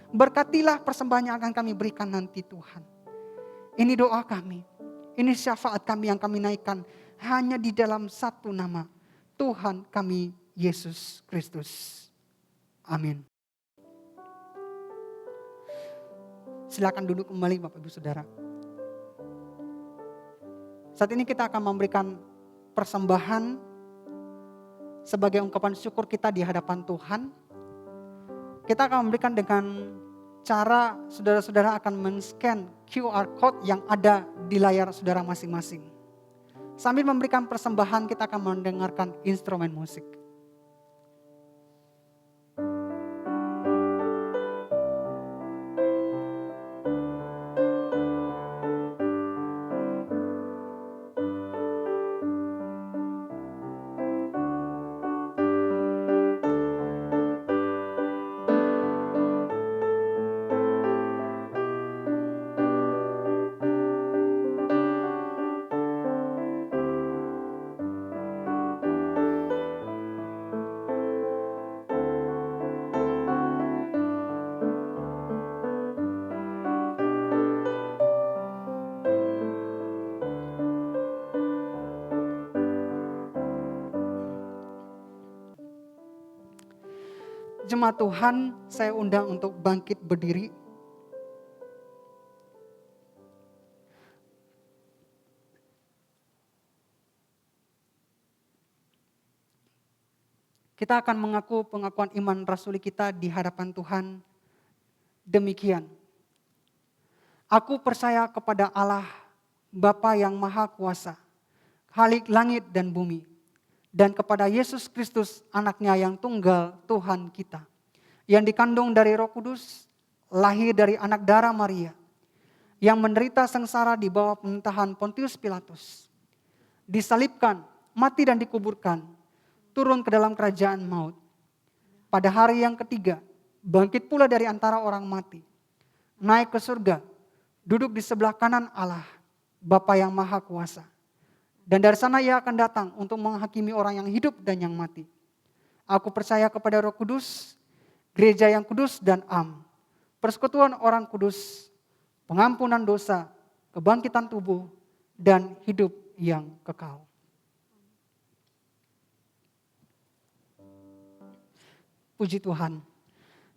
Berkatilah persembahan yang akan kami berikan nanti Tuhan. Ini doa kami. Ini syafaat kami yang kami naikkan. Hanya di dalam satu nama. Tuhan kami Yesus Kristus. Amin. Silakan duduk kembali Bapak Ibu Saudara. Saat ini kita akan memberikan persembahan sebagai ungkapan syukur kita di hadapan Tuhan. Kita akan memberikan dengan cara saudara-saudara akan men-scan QR code yang ada di layar saudara masing-masing. Sambil memberikan persembahan kita akan mendengarkan instrumen musik. Jemaat Tuhan, saya undang untuk bangkit berdiri. Kita akan mengaku pengakuan iman rasuli kita di hadapan Tuhan. Demikian. Aku percaya kepada Allah, Bapa yang Maha Kuasa, Khalik langit dan bumi. Dan kepada Yesus Kristus anaknya yang tunggal Tuhan kita. Yang dikandung dari Roh Kudus, lahir dari anak darah Maria. Yang menderita sengsara di bawah pemerintahan Pontius Pilatus. Disalibkan, mati dan dikuburkan. Turun ke dalam kerajaan maut. Pada hari yang ketiga, bangkit pula dari antara orang mati. Naik ke surga, duduk di sebelah kanan Allah, Bapa yang Maha Kuasa. Dan dari sana ia akan datang untuk menghakimi orang yang hidup dan yang mati. Aku percaya kepada Roh Kudus, gereja yang kudus dan am, persekutuan orang kudus, pengampunan dosa, kebangkitan tubuh, dan hidup yang kekal. Puji Tuhan.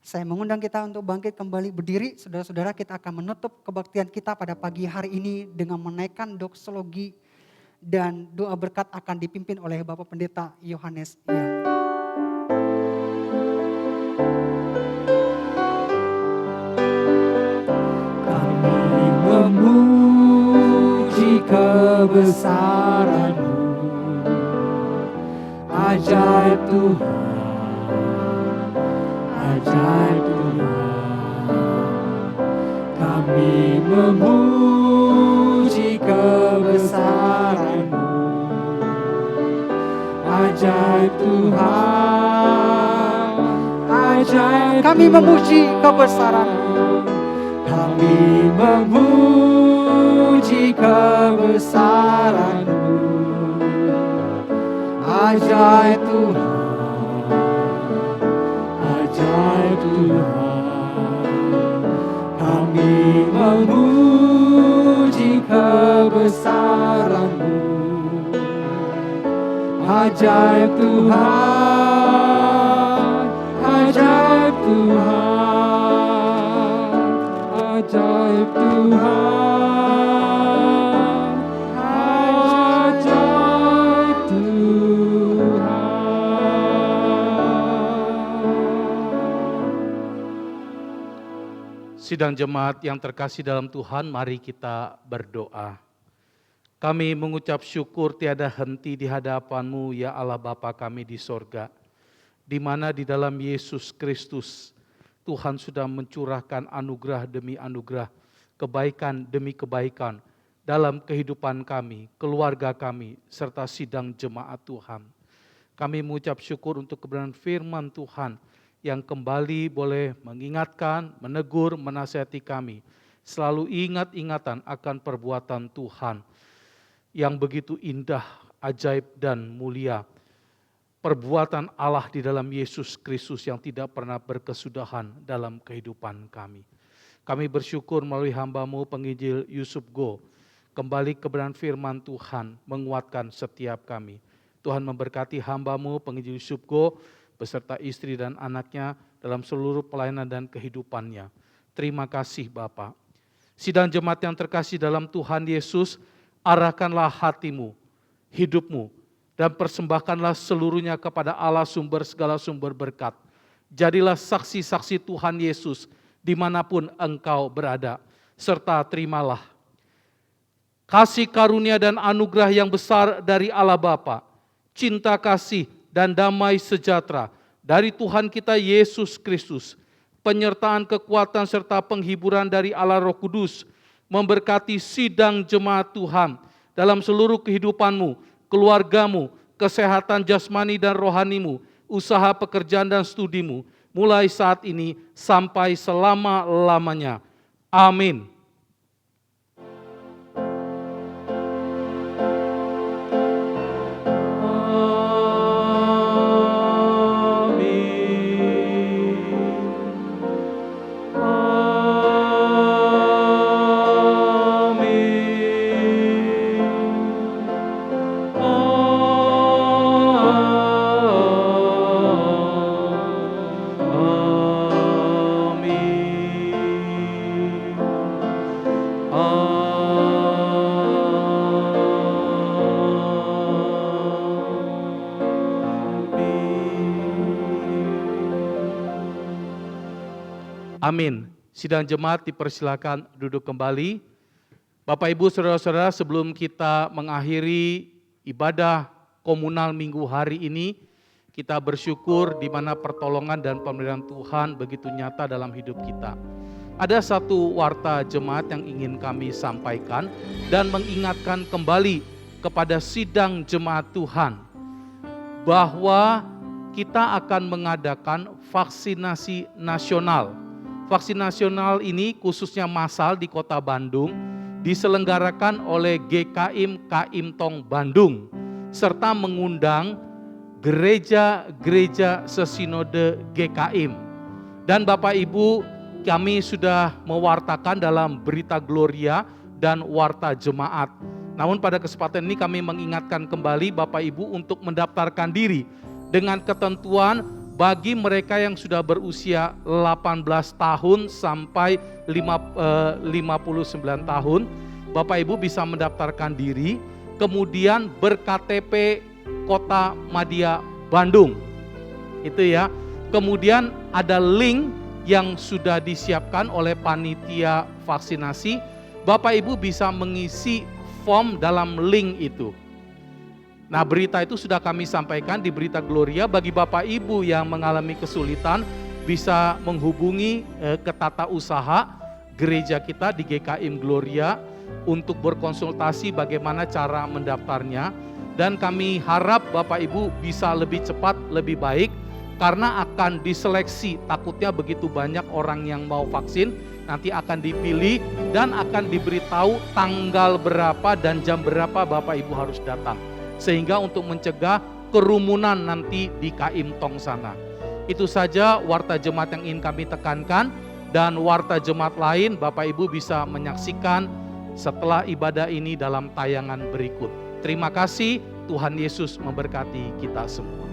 Saya mengundang kita untuk bangkit kembali berdiri. Saudara-saudara, kita akan menutup kebaktian kita pada pagi hari ini dengan menaikkan doksologi. Dan doa berkat akan dipimpin oleh Bapak Pendeta Yohanes Yang. Kami memuji kebesaran-Mu, ajaib Tuhan, ajaib Tuhan. Kami memuji kebesaran-Mu, ajaib Tuhan, ajaib. Kami memuji kebesaran-Mu. Kami memuji kebesaran-Mu, ajaib Tuhan, ajaib Tuhan. Kami memuji kebesaran-Mu, ajaib Tuhan, ajaib Tuhan. Sidang jemaat yang terkasih dalam Tuhan, mari kita berdoa. Kami mengucap syukur tiada henti di hadapan-Mu, ya Allah Bapa kami di sorga, di mana di dalam Yesus Kristus Tuhan sudah mencurahkan anugerah demi anugerah, kebaikan demi kebaikan dalam kehidupan kami, keluarga kami, serta sidang jemaat Tuhan. Kami mengucap syukur untuk kebenaran firman Tuhan yang kembali boleh mengingatkan, menegur, menasihati kami. Selalu ingat-ingatan akan perbuatan Tuhan yang begitu indah, ajaib dan mulia. Perbuatan Allah di dalam Yesus Kristus yang tidak pernah berkesudahan dalam kehidupan kami. Kami bersyukur melalui hamba-Mu penginjil Yusuf Go, kembali kebenaran firman Tuhan menguatkan setiap kami. Tuhan memberkati hamba-Mu penginjil Yusuf Go, beserta istri dan anaknya dalam seluruh pelayanan dan kehidupannya. Terima kasih Bapa. Sidang jemaat yang terkasih dalam Tuhan Yesus, arahkanlah hatimu, hidupmu, dan persembahkanlah seluruhnya kepada Allah sumber segala sumber berkat. Jadilah saksi-saksi Tuhan Yesus dimanapun engkau berada, serta terimalah kasih karunia dan anugerah yang besar dari Allah Bapa, cinta kasih dan damai sejahtera dari Tuhan kita Yesus Kristus, penyertaan kekuatan serta penghiburan dari Allah Roh Kudus, memberkati sidang jemaat Tuhan dalam seluruh kehidupanmu, keluargamu, kesehatan jasmani dan rohanimu, usaha pekerjaan dan studimu, mulai saat ini sampai selama-lamanya. Amin. Amin. Sidang jemaat dipersilakan duduk kembali. Bapak Ibu Saudara-saudara, sebelum kita mengakhiri ibadah komunal minggu hari ini, kita bersyukur di mana pertolongan dan pemeliharaan Tuhan begitu nyata dalam hidup kita. Ada satu warta jemaat yang ingin kami sampaikan dan mengingatkan kembali kepada sidang jemaat Tuhan bahwa kita akan mengadakan vaksinasi nasional. Vaksin nasional ini khususnya massal di Kota Bandung diselenggarakan oleh GKIM Kaim Tong Bandung serta mengundang gereja-gereja sesinode GKIM. Dan Bapak Ibu, kami sudah mewartakan dalam berita Gloria dan warta jemaat. Namun pada kesempatan ini kami mengingatkan kembali Bapak Ibu untuk mendaftarkan diri dengan ketentuan bagi mereka yang sudah berusia 18 tahun sampai 59 tahun, Bapak Ibu bisa mendaftarkan diri, kemudian ber-KTP Kota Madya Bandung. Itu ya. Kemudian ada link yang sudah disiapkan oleh panitia vaksinasi. Bapak Ibu bisa mengisi form dalam link itu. Nah, berita itu sudah kami sampaikan di berita Gloria. Bagi Bapak Ibu yang mengalami kesulitan bisa menghubungi ke tata usaha gereja kita di GKIM Gloria untuk berkonsultasi bagaimana cara mendaftarnya. Dan kami harap Bapak Ibu bisa lebih cepat, lebih baik karena akan diseleksi. Takutnya begitu banyak orang yang mau vaksin, nanti akan dipilih dan akan diberitahu tanggal berapa dan jam berapa Bapak Ibu harus datang. Sehingga untuk mencegah kerumunan nanti di Kaim Tong sana. Itu saja warta jemaat yang ingin kami tekankan, dan warta jemaat lain Bapak Ibu bisa menyaksikan setelah ibadah ini dalam tayangan berikut. Terima kasih, Tuhan Yesus memberkati kita semua.